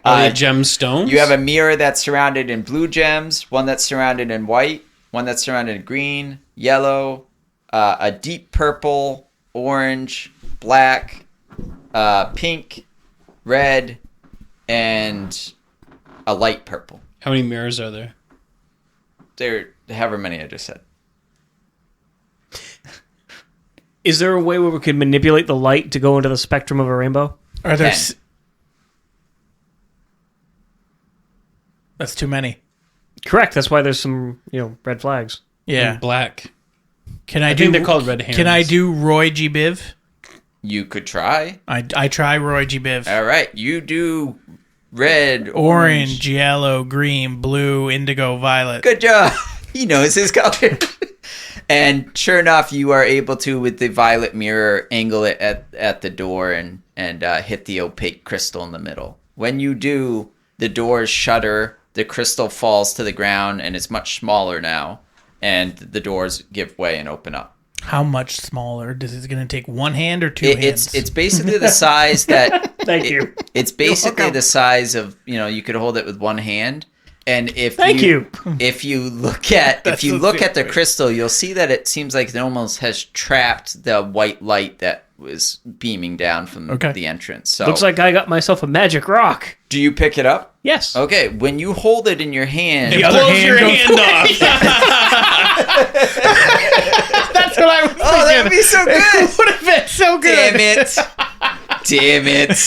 Are they gemstones? You have a mirror that's surrounded in blue gems, one that's surrounded in white, one that's surrounded in green, yellow, a deep purple, orange, black, pink, red, and a light purple. How many mirrors are there? There, however many I just said. Is there a way where we could manipulate the light to go into the spectrum of a rainbow? Are there? 10. That's too many. Correct. That's why there's some, red flags. Yeah. And black. Can I, I do? think they're called red herons. Can I do Roy G. Biv? You could try. I try Roy G. Biv. All right, you do red, Orange, yellow, green, blue, indigo, violet. Good job. He knows his color. And sure enough, you are able to, with the violet mirror, angle it at the door and hit the opaque crystal in the middle. When you do, the doors shudder, the crystal falls to the ground, and it's much smaller now, and the doors give way and open up. How much smaller? Is it going to take one hand or two hands? It's basically the size that... Thank you. It's basically the size of, you could hold it with one hand. And if Thank you. If you look at the stupid. crystal, you'll see that it seems like it almost has trapped the white light that was beaming down from the entrance. So Looks like I got myself a magic rock. do you pick it up? Yes. Okay, when you hold it in your hand, The other Blows hand your goes- hand off. That's what I was thinking. oh, that would be so good. would have been so good. Damn it. Damn it.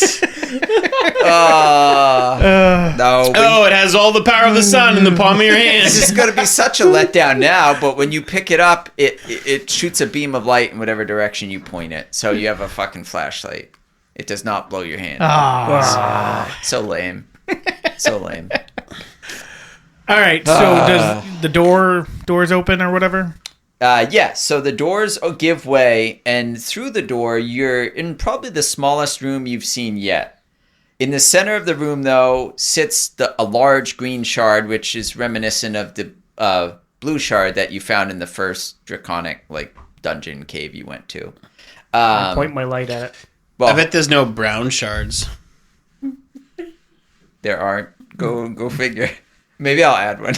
No. Oh, it has all the power of the sun in the palm of your hand. This is going to be such a letdown now, but when you pick it up, it shoots a beam of light in whatever direction you point it. So you have a fucking flashlight. It does not blow your hand. So lame. So lame. All right. So does the doors open or whatever? So the doors give way, and through the door, you're in probably the smallest room you've seen yet. In the center of the room, though, sits a large green shard, which is reminiscent of the blue shard that you found in the first draconic dungeon cave you went to. I point my light at it. Well, I bet there's no brown shards. there aren't. Go figure. Maybe I'll add one.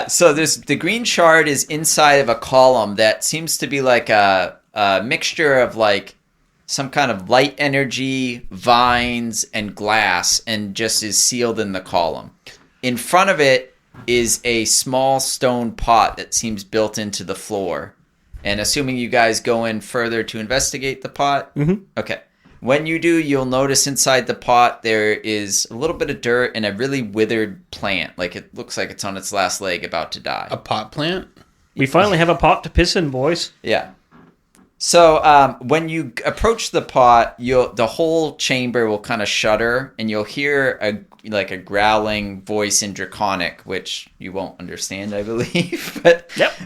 So there's the green shard is inside of a column that seems to be like a mixture of some kind of light energy, vines, and glass, and just is sealed in the column. In front of it is a small stone pot that seems built into the floor. And assuming you guys go in further to investigate the pot, okay. When you do, you'll notice inside the pot there is a little bit of dirt and a really withered plant. It looks like it's on its last leg about to die. A pot plant? We finally have a pot to piss in, boys. Yeah. So when you approach the pot, the whole chamber will kind of shudder, and you'll hear a growling voice in Draconic, which you won't understand, I believe.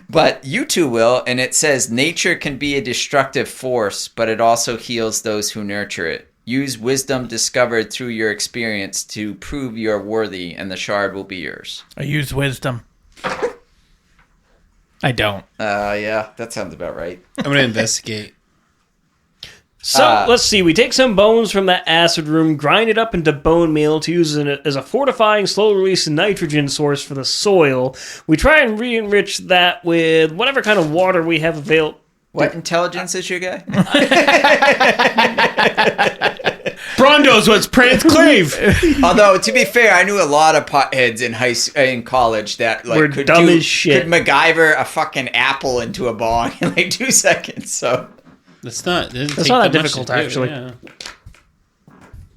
But you two will, and it says, "Nature can be a destructive force, but it also heals those who nurture it. Use wisdom discovered through your experience to prove you are worthy, and the shard will be yours." I use wisdom. I don't. Yeah, that sounds about right. I'm going to investigate. So, let's see. We take some bones from that acid room, grind it up into bone meal to use as a fortifying, slow-release nitrogen source for the soil. We try and re-enrich that with whatever kind of water we have available. What intelligence is your guy? Brondo's what's Prance Clave. Although, to be fair, I knew a lot of potheads in college that like Were could dumb as shit. could MacGyver a fucking apple into a bong in like 2 seconds. So That's not That's not that difficult, actually. Yeah.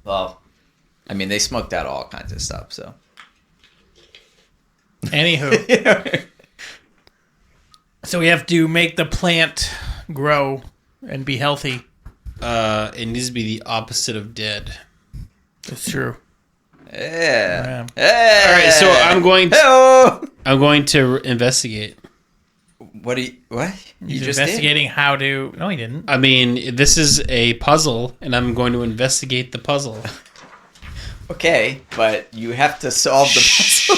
well, I mean, they smoked out all kinds of stuff. So Anywho. So we have to make the plant grow and be healthy. It needs to be the opposite of dead. It's true. yeah. Yeah. All right, so I'm going to investigate. What? You He's just investigating how to... No, he didn't. I mean, this is a puzzle, and I'm going to investigate the puzzle. did? Okay, but you have to solve the puzzle.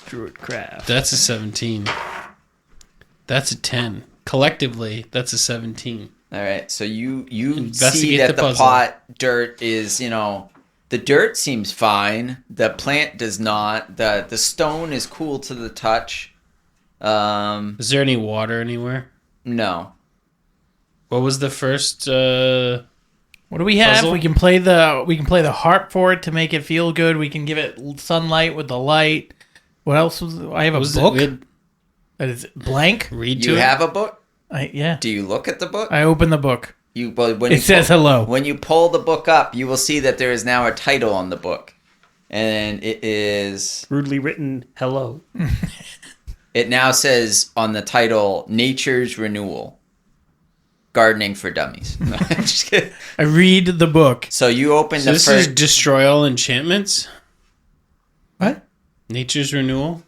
Druidcraft. That's a 17. That's a 10. Collectively, that's a 17. All right, so you see Investigate that the the puzzle. pot dirt is, the dirt seems fine. The plant does not. The stone is cool to the touch. Is there any water anywhere? No. What was the first? What do we have? Puzzle? We can play the harp for it to make it feel good. We can give it sunlight with the light. What else was I have a Was book it? that is blank. Read to You it. have a book? Yeah. Do you look at the book? I open the book. When It says hello. When you pull the book up, you will see that there is now a title on the book. And it is... Rudely written, hello. It now says on the title, Nature's Renewal. Gardening for Dummies. No, I'm just kidding. I read the book. So you open So the this first... is destroy all enchantments. What? Nature's renewal.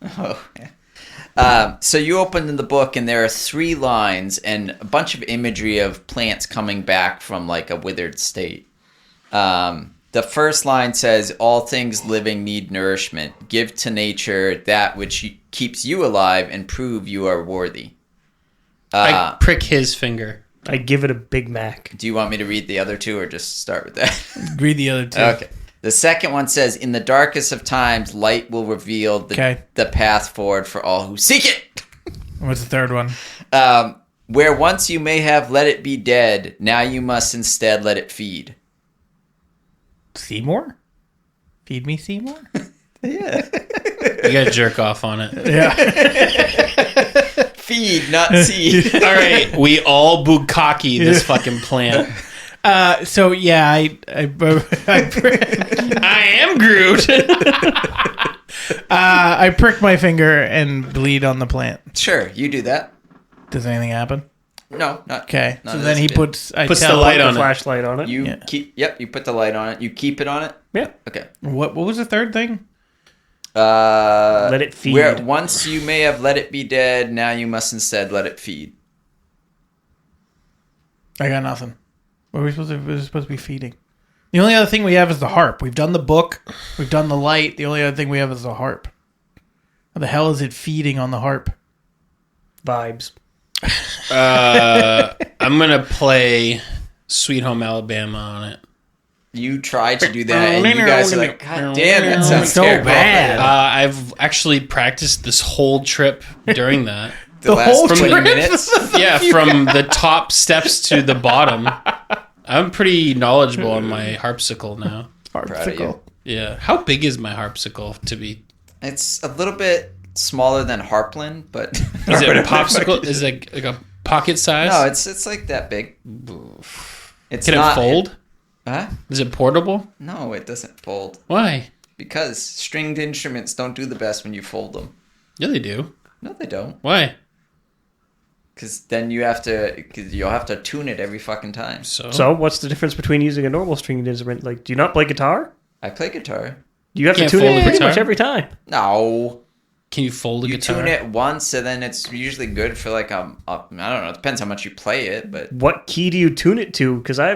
Oh, yeah. So you open the book and there are 3 lines and a bunch of imagery of plants coming back from like a withered state. The first line says, all things living need nourishment. Give to nature that which keeps you alive and prove you are worthy. I prick his finger. I give it a Big Mac. Do you want me to read the other 2 or just start with that? Read the other two. Okay. The second one says, in the darkest of times, light will reveal the path forward for all who seek it. What's the third one? Where once you may have let it be dead, now you must instead let it feed. Seymour? Feed me, Seymour? Yeah. You gotta jerk off on it. Yeah. Feed, not seed. All right, we all bukkake this fucking plant. So yeah, I I am Groot. I prick my finger and bleed on the plant. Sure, you do that. Does anything happen? No, not Okay. none So of then this he did. puts the light on it. Flashlight on it. You Yeah. you put the light on it. You keep it on it. Yeah. Okay. What was the third thing? Let it feed. Where once you may have let it be dead, now you must instead let it feed. I got nothing. What are we supposed to? We're supposed to be feeding. The only other thing we have is the harp. We've done the book. We've done the light. The only other thing we have is the harp. How the hell is it feeding on the harp? Vibes. I'm gonna play Sweet Home Alabama on it. You tried to do that, and you guys are like, God damn, that sounds so terrible. bad. I've actually practiced this whole trip during that. The last whole 20 trip? minutes. Yeah, from the top steps to the bottom. I'm pretty knowledgeable on my harpsichle now. Harpsicle. Yeah. How big is my harpsichle to be? It's a little bit smaller than Harpland, but Is it a popsicle? Is it like a pocket size? no, it's like that big. It's Can not, it fold? Huh? Is it portable? No, it doesn't fold Why? because stringed instruments don't do the best when you fold them. Yeah, they do. No, they don't. Why? Because then you'll have to tune it every fucking time. So, what's the difference between using a normal stringed instrument? Like, do you not play guitar? I play guitar. You have to Can't tune fold it a pretty guitar? much every time. No, Can you fold a you guitar? tune it once, and then it's usually good for like I don't know. It depends how much you play it, but What key do you tune it to? Because I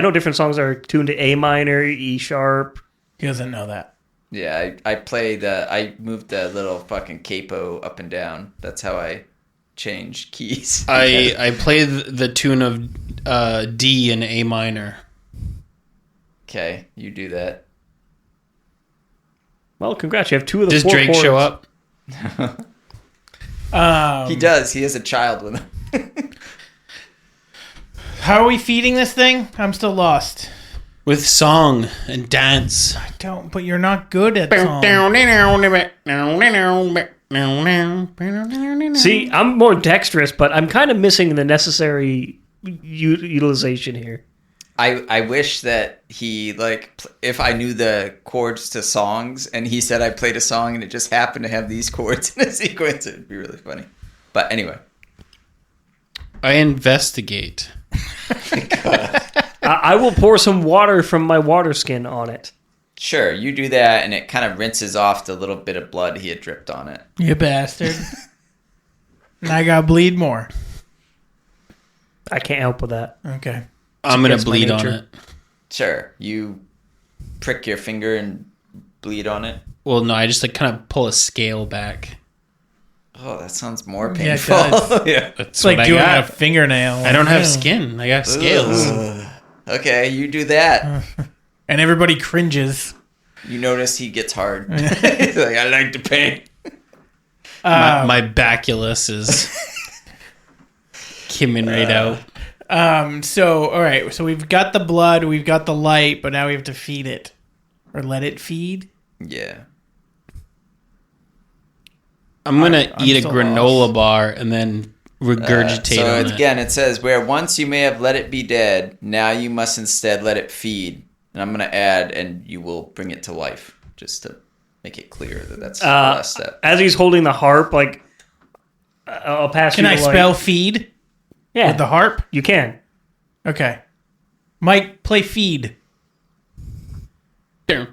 know different songs are tuned to A minor, E sharp. He doesn't know that. yeah, I moved the little fucking capo up and down. That's how I change keys. I play the tune of D in A minor. Okay, you do that. Well, congrats. You have 2 of the Does 4 Drake chords. show up? He does. He has a child with him. How are we feeding this thing? I'm still lost. With song and dance. I don't, but you're not good at song. See, I'm more dexterous, but I'm kind of missing the necessary utilization here. I wish that he, like, if I knew the chords to songs and he said I played a song and it just happened to have these chords in a sequence, it would be really funny. But anyway. I investigate. I will pour some water from my water skin on it. Sure, you do that and it kind of rinses off the little bit of blood he had dripped on it. You bastard. And I gotta bleed more. I can't help with that. Okay. I'm going against to my bleed on nature. it. Sure, you prick your finger and bleed on it. Well, no, I just like kind of pull a scale back. Oh, that sounds more Yeah, it painful. does. Yeah. That's It's like what I doing got. a fingernail. I don't have Yeah. skin. I got scales. Okay, you do that. And everybody cringes. You notice he gets hard. He's like, I like the pain. My baculus is coming right out. So, all right. So we've got the blood, we've got the light, but now we have to feed it. Or let it feed. Yeah. I'm going to I'm eat a still granola lost. bar and then regurgitate So on it's, it. again, it says, where once you may have let it be dead, now you must instead let it feed. And I'm going to add, and you will bring it to life, just to make it clear that that's the last step. As he's holding the harp, like, I'll pass Can you I the light. spell feed Yeah, with the harp? you can. Okay. Mike, play feed. The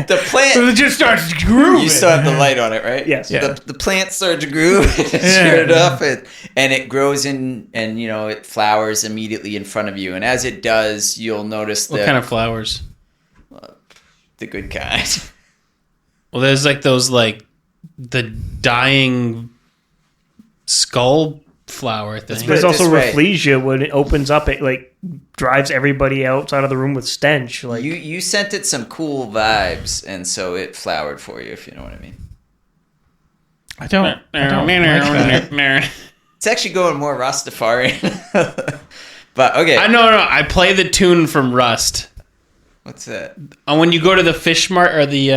So plant, it just starts grooving. you still have the light on it, right? Yes. Yeah. The plant starts to groove, sure enough, and it grows in, and it flowers immediately in front of you. And as it does, you'll notice What kind of flowers? the good kind. Well, there's like those like the dying skull flower thing. Put There's it also this way. Rafflesia when it opens up. It like drives everybody outside of the room with stench. Like You sent it some cool vibes, and so it flowered for you, if you know what I mean. I don't like that. It's actually going more Rastafarian. But okay, I know. I play the tune from Rust. what's that? When you go to the fish mart or the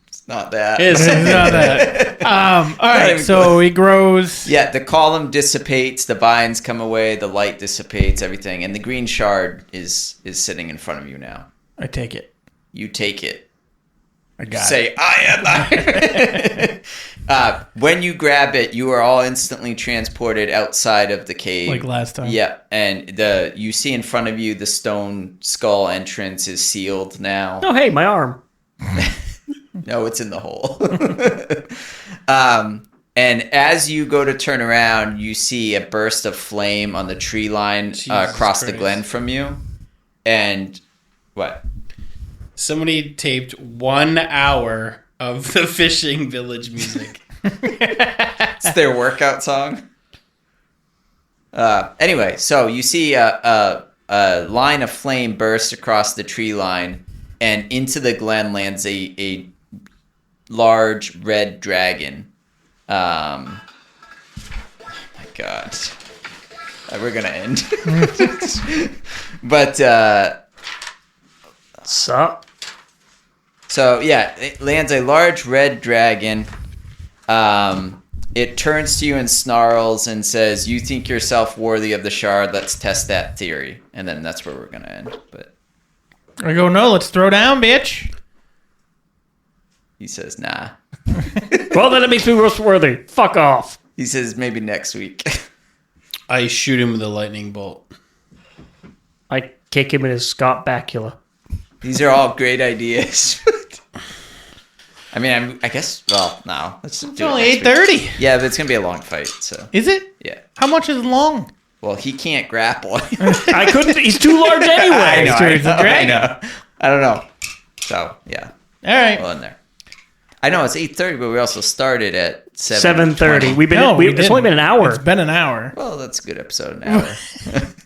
It's not that. is It's not that. All right, even so he grows. Yeah, the column dissipates, the vines come away, the light dissipates, everything, and the green shard is sitting in front of you now. I take it. You take it. I got it. Say, I am. When you grab it, you are all instantly transported outside of the cave. Like last time. Yeah, and you see in front of you the stone skull entrance is sealed now. oh hey, my arm. No, it's in the hole. And as you go to turn around, you see a burst of flame on the tree line across the Christ. glen from you. And what? somebody taped 1 hour of the fishing village music. It's their workout song. Anyway, so you see a line of flame burst across the tree line, and into the glen lands a large red dragon. Oh my god. We're gonna end. But Sup? so yeah, it lands a large red dragon. It turns to you and snarls and says, "You think yourself worthy of the shard? Let's test that theory." And then that's where we're gonna end. But I go, no, let's throw down, bitch. he says, "Nah." Well, then it makes me most worthy. Fuck off. He says, "Maybe next week." I shoot him with a lightning bolt. I kick him in his Scott Bakula. These are all great ideas. I mean, I guess. Well, no. Let's do It's it only next week. 8:30. Yeah, but it's gonna be a long fight. So Is it? yeah. How much is long? Well, he can't grapple. I couldn't. He's too large anyway. I know. It's a dragon. I don't know. So yeah, All right. well in there. I know it's 8:30, but we also started at 7:30. We've been. No, we It's only didn't. been an hour. It's been an hour. Well, that's a good episode. An hour.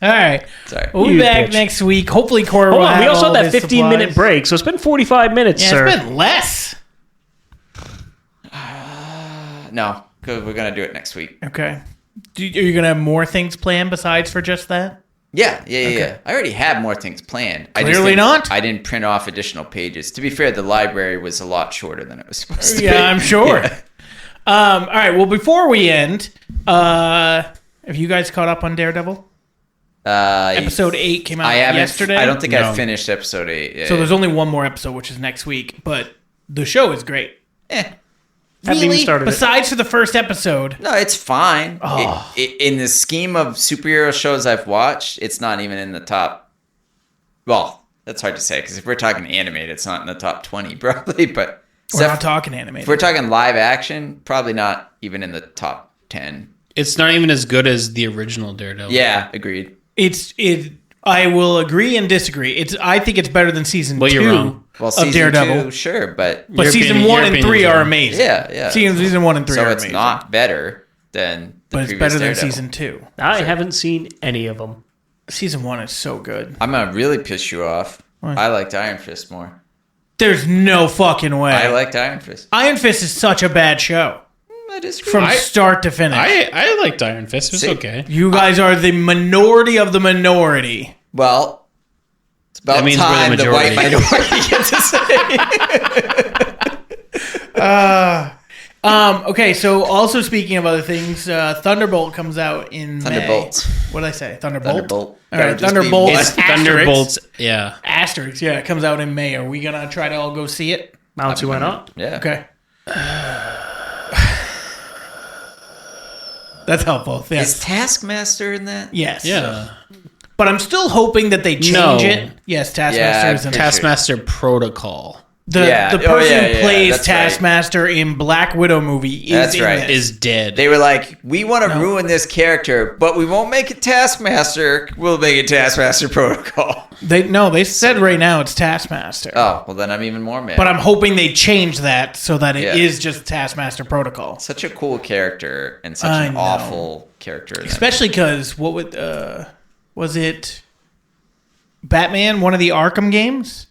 All right. Sorry. We'll be You back bitch. next week. Hopefully, Cora Hold will on. have We also all had that his 15-minute supplies. break, so it's been 45 minutes, Yeah, sir. it's been less. No, 'cause we're gonna do it next week. Okay. Are you gonna have more things planned besides for just that? Yeah. I already have more things planned. Clearly not. I didn't print off additional pages. To be fair, the library was a lot shorter than it was supposed to be. Yeah, I'm sure. All right. Well, before we end, have you guys caught up on Daredevil? Episode 8 came out yesterday. I don't think I finished episode 8 yet. So there's only one more episode, which is next week. But the show is great. Haven't even started it. Besides for the first episode. No, it's fine. Oh. In the scheme of superhero shows I've watched, it's not even in the top. Well, that's hard to say because if we're talking animated, it's not in the top 20 probably. But we're not talking animated. If we're talking live action, probably not even in the top 10. It's not even as good as the original Daredevil. Yeah, agreed. I will agree and disagree. I think it's better than season 2 you're wrong. Well, of Daredevil. 2, sure, but season 1 and 3 are amazing. Yeah. Season 1 and 3 are amazing. So it's not better than the but it's previous better than Daredevil. season 2. I haven't seen any of them. Season 1 is so good. I'm gonna really piss you off. What? I liked Iron Fist more. There's no fucking way. I liked Iron Fist. Iron Fist is such a bad show. I disagree. From start to finish. I liked Iron Fist. It was See? okay. You guys are the minority of the minority. Well, it's about That means we're the time the majority. white minority gets to say. Okay, so also speaking of other things, Thunderbolt comes out in Thunderbolts. May. What did I say? Thunderbolt? Thunderbolt. All right, Gotta just be Thunderbolt. one. It's Thunderbolts. Yeah. Asterisk, yeah, it comes out in May. Are we going to try to all go see it? Mounts went up. Yeah. Okay. That's helpful. Yes. Is Taskmaster in that? Yes. Yeah. But I'm still hoping that they change No. it. Yes, Taskmaster is in it. Taskmaster Protocol The Yeah. person Oh, yeah, who yeah, plays that's right. Taskmaster in Black Widow movie is That's in right. this. is dead. They were like, we want to ruin this character, but we won't make it Taskmaster. We'll make it Taskmaster Protocol. They said right now it's Taskmaster. Oh, well then I'm even more mad. But I'm hoping they change that so that it is Yeah. just Taskmaster Protocol. Such a cool character and such I an know. awful character. in that Especially because what would was it Batman, one of the Arkham games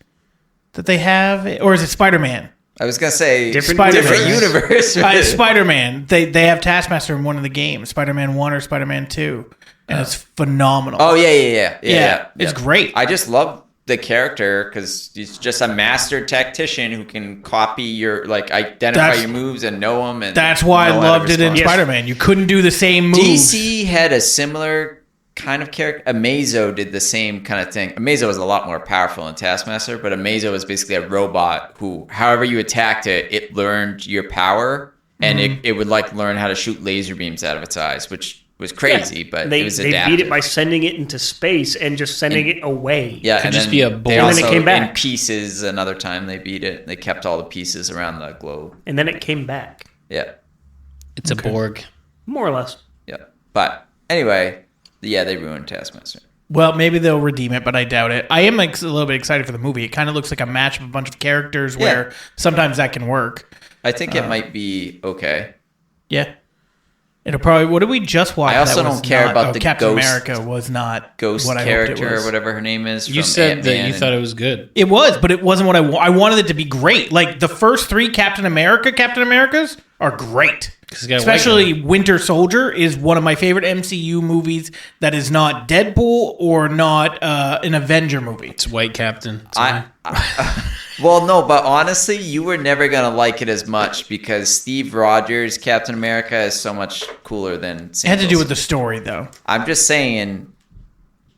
that they have, or is it Spider-Man? I was gonna say Different universe. Spider-Man. They have Taskmaster in one of the games, Spider-Man 1 or Spider-Man 2, and it's phenomenal. Oh yeah. It's great. I just love the character because he's just a master tactician who can copy your identify your moves and know them. And That's why I know how to loved it in respond. Spider-Man. You couldn't do the same moves. DC had a similar kind of character. Amazo did the same kind of thing. Amazo was a lot more powerful than Taskmaster, but Amazo was basically a robot who, however you attacked it, it learned your power, and it would learn how to shoot laser beams out of its eyes, which was crazy, but They it was beat adaptive. it by sending it into space and just sending it away. Yeah, Could and just then be a they ball. And then also, it came back. in pieces another time they beat it. They kept all the pieces around the globe. And then it came back. Yeah. It's a Borg. More or less. Yeah. But anyway, yeah, they ruined Taskmaster. Well, maybe they'll redeem it, but I doubt it. I am a little bit excited for the movie. It kind of looks like a match of a bunch of characters where sometimes that can work. I think it might be okay. Yeah. It'll probably. What did we just watch? I also that don't was care not- about the Captain Ghost- America was not Ghost what I hoped it character was. or whatever her name is. You from said that Ant-Man you and- thought it was good. It was, but it wasn't what I wanted it to be great. Like the first 3 Captain Americas are great. 'Cause it's got a white Especially Winter Soldier is one of my favorite MCU movies that is not Deadpool or not an Avenger movie. It's White Captain. Well, no, but honestly, you were never going to like it as much because Steve Rogers, Captain America, is so much cooler than It had to do with the story, though. I'm just saying,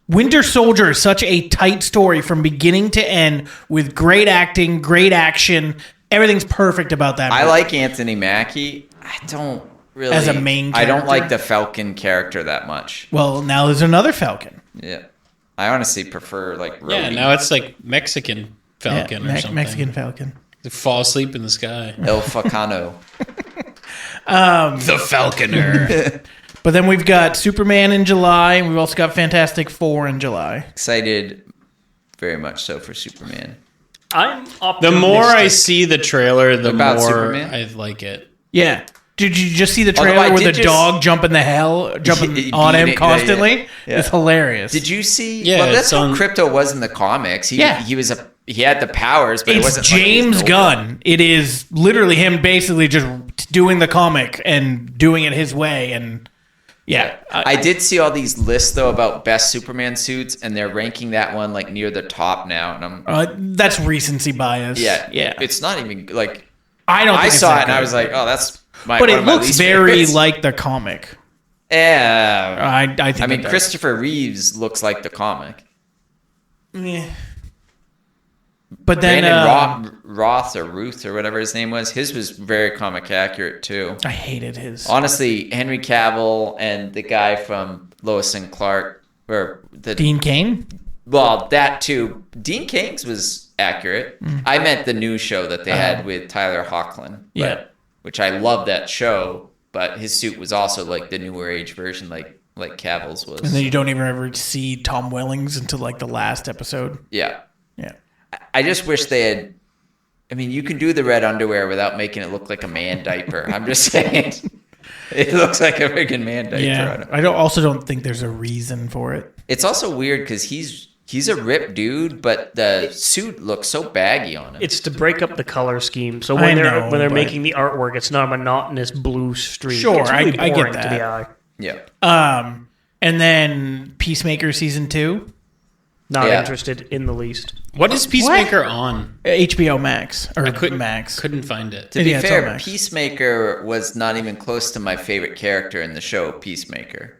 Winter Soldier is such a tight story from beginning to end with great acting, great action. Everything's perfect about that movie. I like Anthony Mackie. I don't really... As a main I don't character? like the Falcon character that much. Well, now there's another Falcon. Yeah. I honestly prefer, Rhodey. Yeah, now it's like Mexican Falcon or something. Mexican Falcon. They fall asleep in the sky. El Falcano. The Falconer. But then we've got Superman in July, and we've also got Fantastic Four in July. Excited very much so for Superman. I'm optimistic. The more I see the trailer, the About more Superman? I like it. Yeah. Did you just see the Although trailer I where did the just- dog jumping on him Yeah, constantly? yeah. It's hilarious. Did you see? Yeah, well, that's it's how on- Crypto was in the comics. He was a he had the powers, but it It's wasn't James like Gunn. It is literally him basically just doing the comic and doing it his way. And yeah, I did see all these lists though about best Superman suits, and they're ranking that one like near the top now. And I'm that's recency bias. yeah. It's not even like I don't. Think I it's saw that it and I good. was like, oh, that's my. But one it of my looks least very favorites. like the comic. Yeah. I think. I mean, it does. Christopher Reeves looks like the comic. Yeah. But then Brandon Roth or Ruth or whatever his name was, his was very comic accurate too. I hated his. Honestly, Henry Cavill and the guy from Lois and Clark, or the Dean Cain. well, that too. Dean King's was accurate. I meant the new show that they had with Tyler Hoechlin. Yeah. Which I love that show, but his suit was also like the newer age version, like Cavill's was. And then you don't even ever see Tom Wellings until like the last episode. Yeah. Yeah. I just wish they had. I mean, you can do the red underwear without making it look like a man diaper. I'm just saying. It looks like a freaking man diaper. Yeah. I also don't think there's a reason for it. It's also weird because he's a ripped dude, but the suit looks so baggy on him. It's to break up the color scheme. So I when know, they're but- making the artwork, it's not a monotonous blue streak. Sure, it's really I get boring that. to the eye. Yeah. And then Peacemaker season 2, Not Yeah. interested in the least. What is Peacemaker on? HBO Max or Couldn't Max. Couldn't find it. To be Yeah, it's on fair, Max. Peacemaker was not even close to my favorite character in the show, Peacemaker.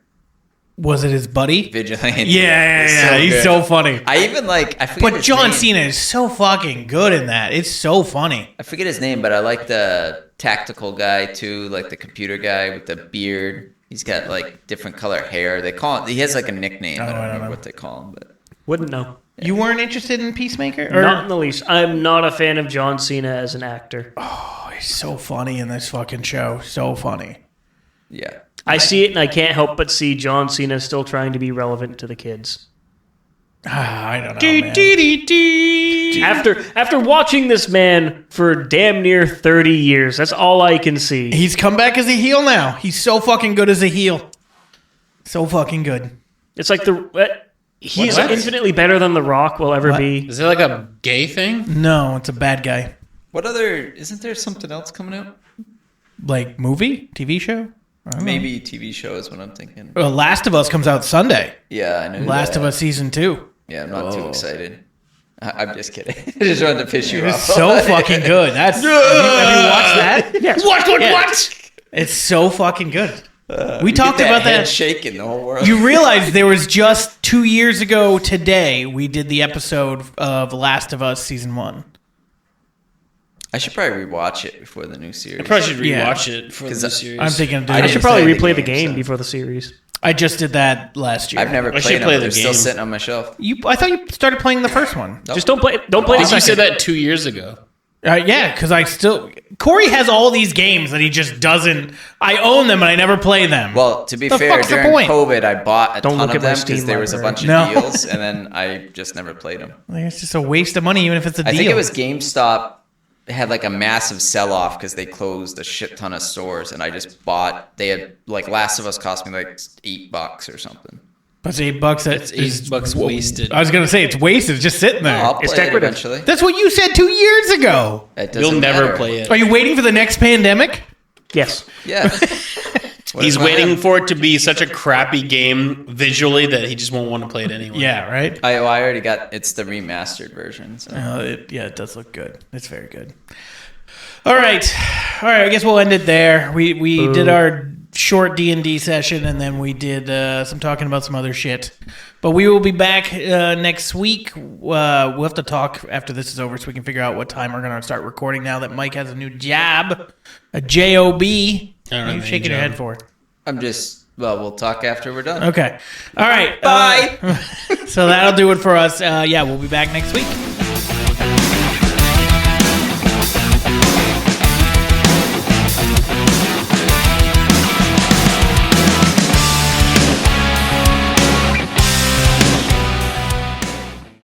Was it his buddy? Vigilante. Yeah, It's so he's good. so funny. I even I forget But his John name. Cena is so fucking good in that. It's so funny. I forget his name, but I like the tactical guy too, like the computer guy with the beard. He's got like different color hair. They call it. He has like a nickname. I don't remember what they call him, but Wouldn't know. You weren't interested in Peacemaker? Or? Not in the least. I'm not a fan of John Cena as an actor. Oh, he's so funny in this fucking show. So funny. yeah. I see it and I can't help but see John Cena still trying to be relevant to the kids. I don't know, man. After watching this man for damn near 30 years, that's all I can see. He's come back as a heel now. He's so fucking good as a heel. So fucking good. It's like he's What? infinitely better than The Rock will ever What? be. Is it like a gay thing? No, it's a bad guy. What other? Isn't there something else coming out? Like movie? TV show? I don't know. Maybe TV show is what I'm thinking. Last of Us comes out Sunday. Yeah, I know. Last that. of Us season 2. Yeah, I'm not too excited. I'm just kidding. I just wanted to piss you It's off. so fucking good. That's have you watched that? Yes. What? It's so fucking good. We talked Get about head that. shaking the whole world. You realize there was just 2 years ago today we did the episode of Last of Us season 1. I should probably rewatch it before the new series. I probably should Yeah. rewatch it for the series. I'm thinking of doing I I it. should didn't probably play the replay the game, game so- before the series. I just did that last year. I've never I should played play them. the They're still game. sitting on my shelf. I thought you started playing the first one. Just don't play I the think you second. said that 2 years ago. Yeah, because Corey has all these games that he just doesn't. I own them and I never play them. Well, to be The fair, fuck's the during point? COVID, I bought a Don't ton look of at my them Steam because there was a library. bunch of No. deals, and then I just never played them. It's just a waste of money, even if it's a I deal. think it was GameStop had like a massive sell-off because they closed a shit ton of stores, and I just bought. They had like Last of Us cost me like $8 or something. But it's $8. It's $8 wasted. I was gonna say it's wasted, just sitting there. I'll play It's it decorative. eventually. That's what you said 2 years ago. It doesn't You'll never matter. play it. Are you waiting for the next pandemic? Yes. Yeah. What He's if I waiting am? for it to be such a crappy game visually that he just won't want to play it anyway. Yeah, right. I already got. It's the remastered version. So. It does look good. It's very good. All right. I guess we'll end it there. We did our short D&D session, and then we did some talking about some other shit. But we will be back next week. We'll have to talk after this is over so we can figure out what time we're going to start recording now that Mike has a new job, a job. What don't are you have shaking any your job. head for? I'm just. Well, we'll talk after we're done. Okay. All right. Bye. So that'll do it for us. We'll be back next week.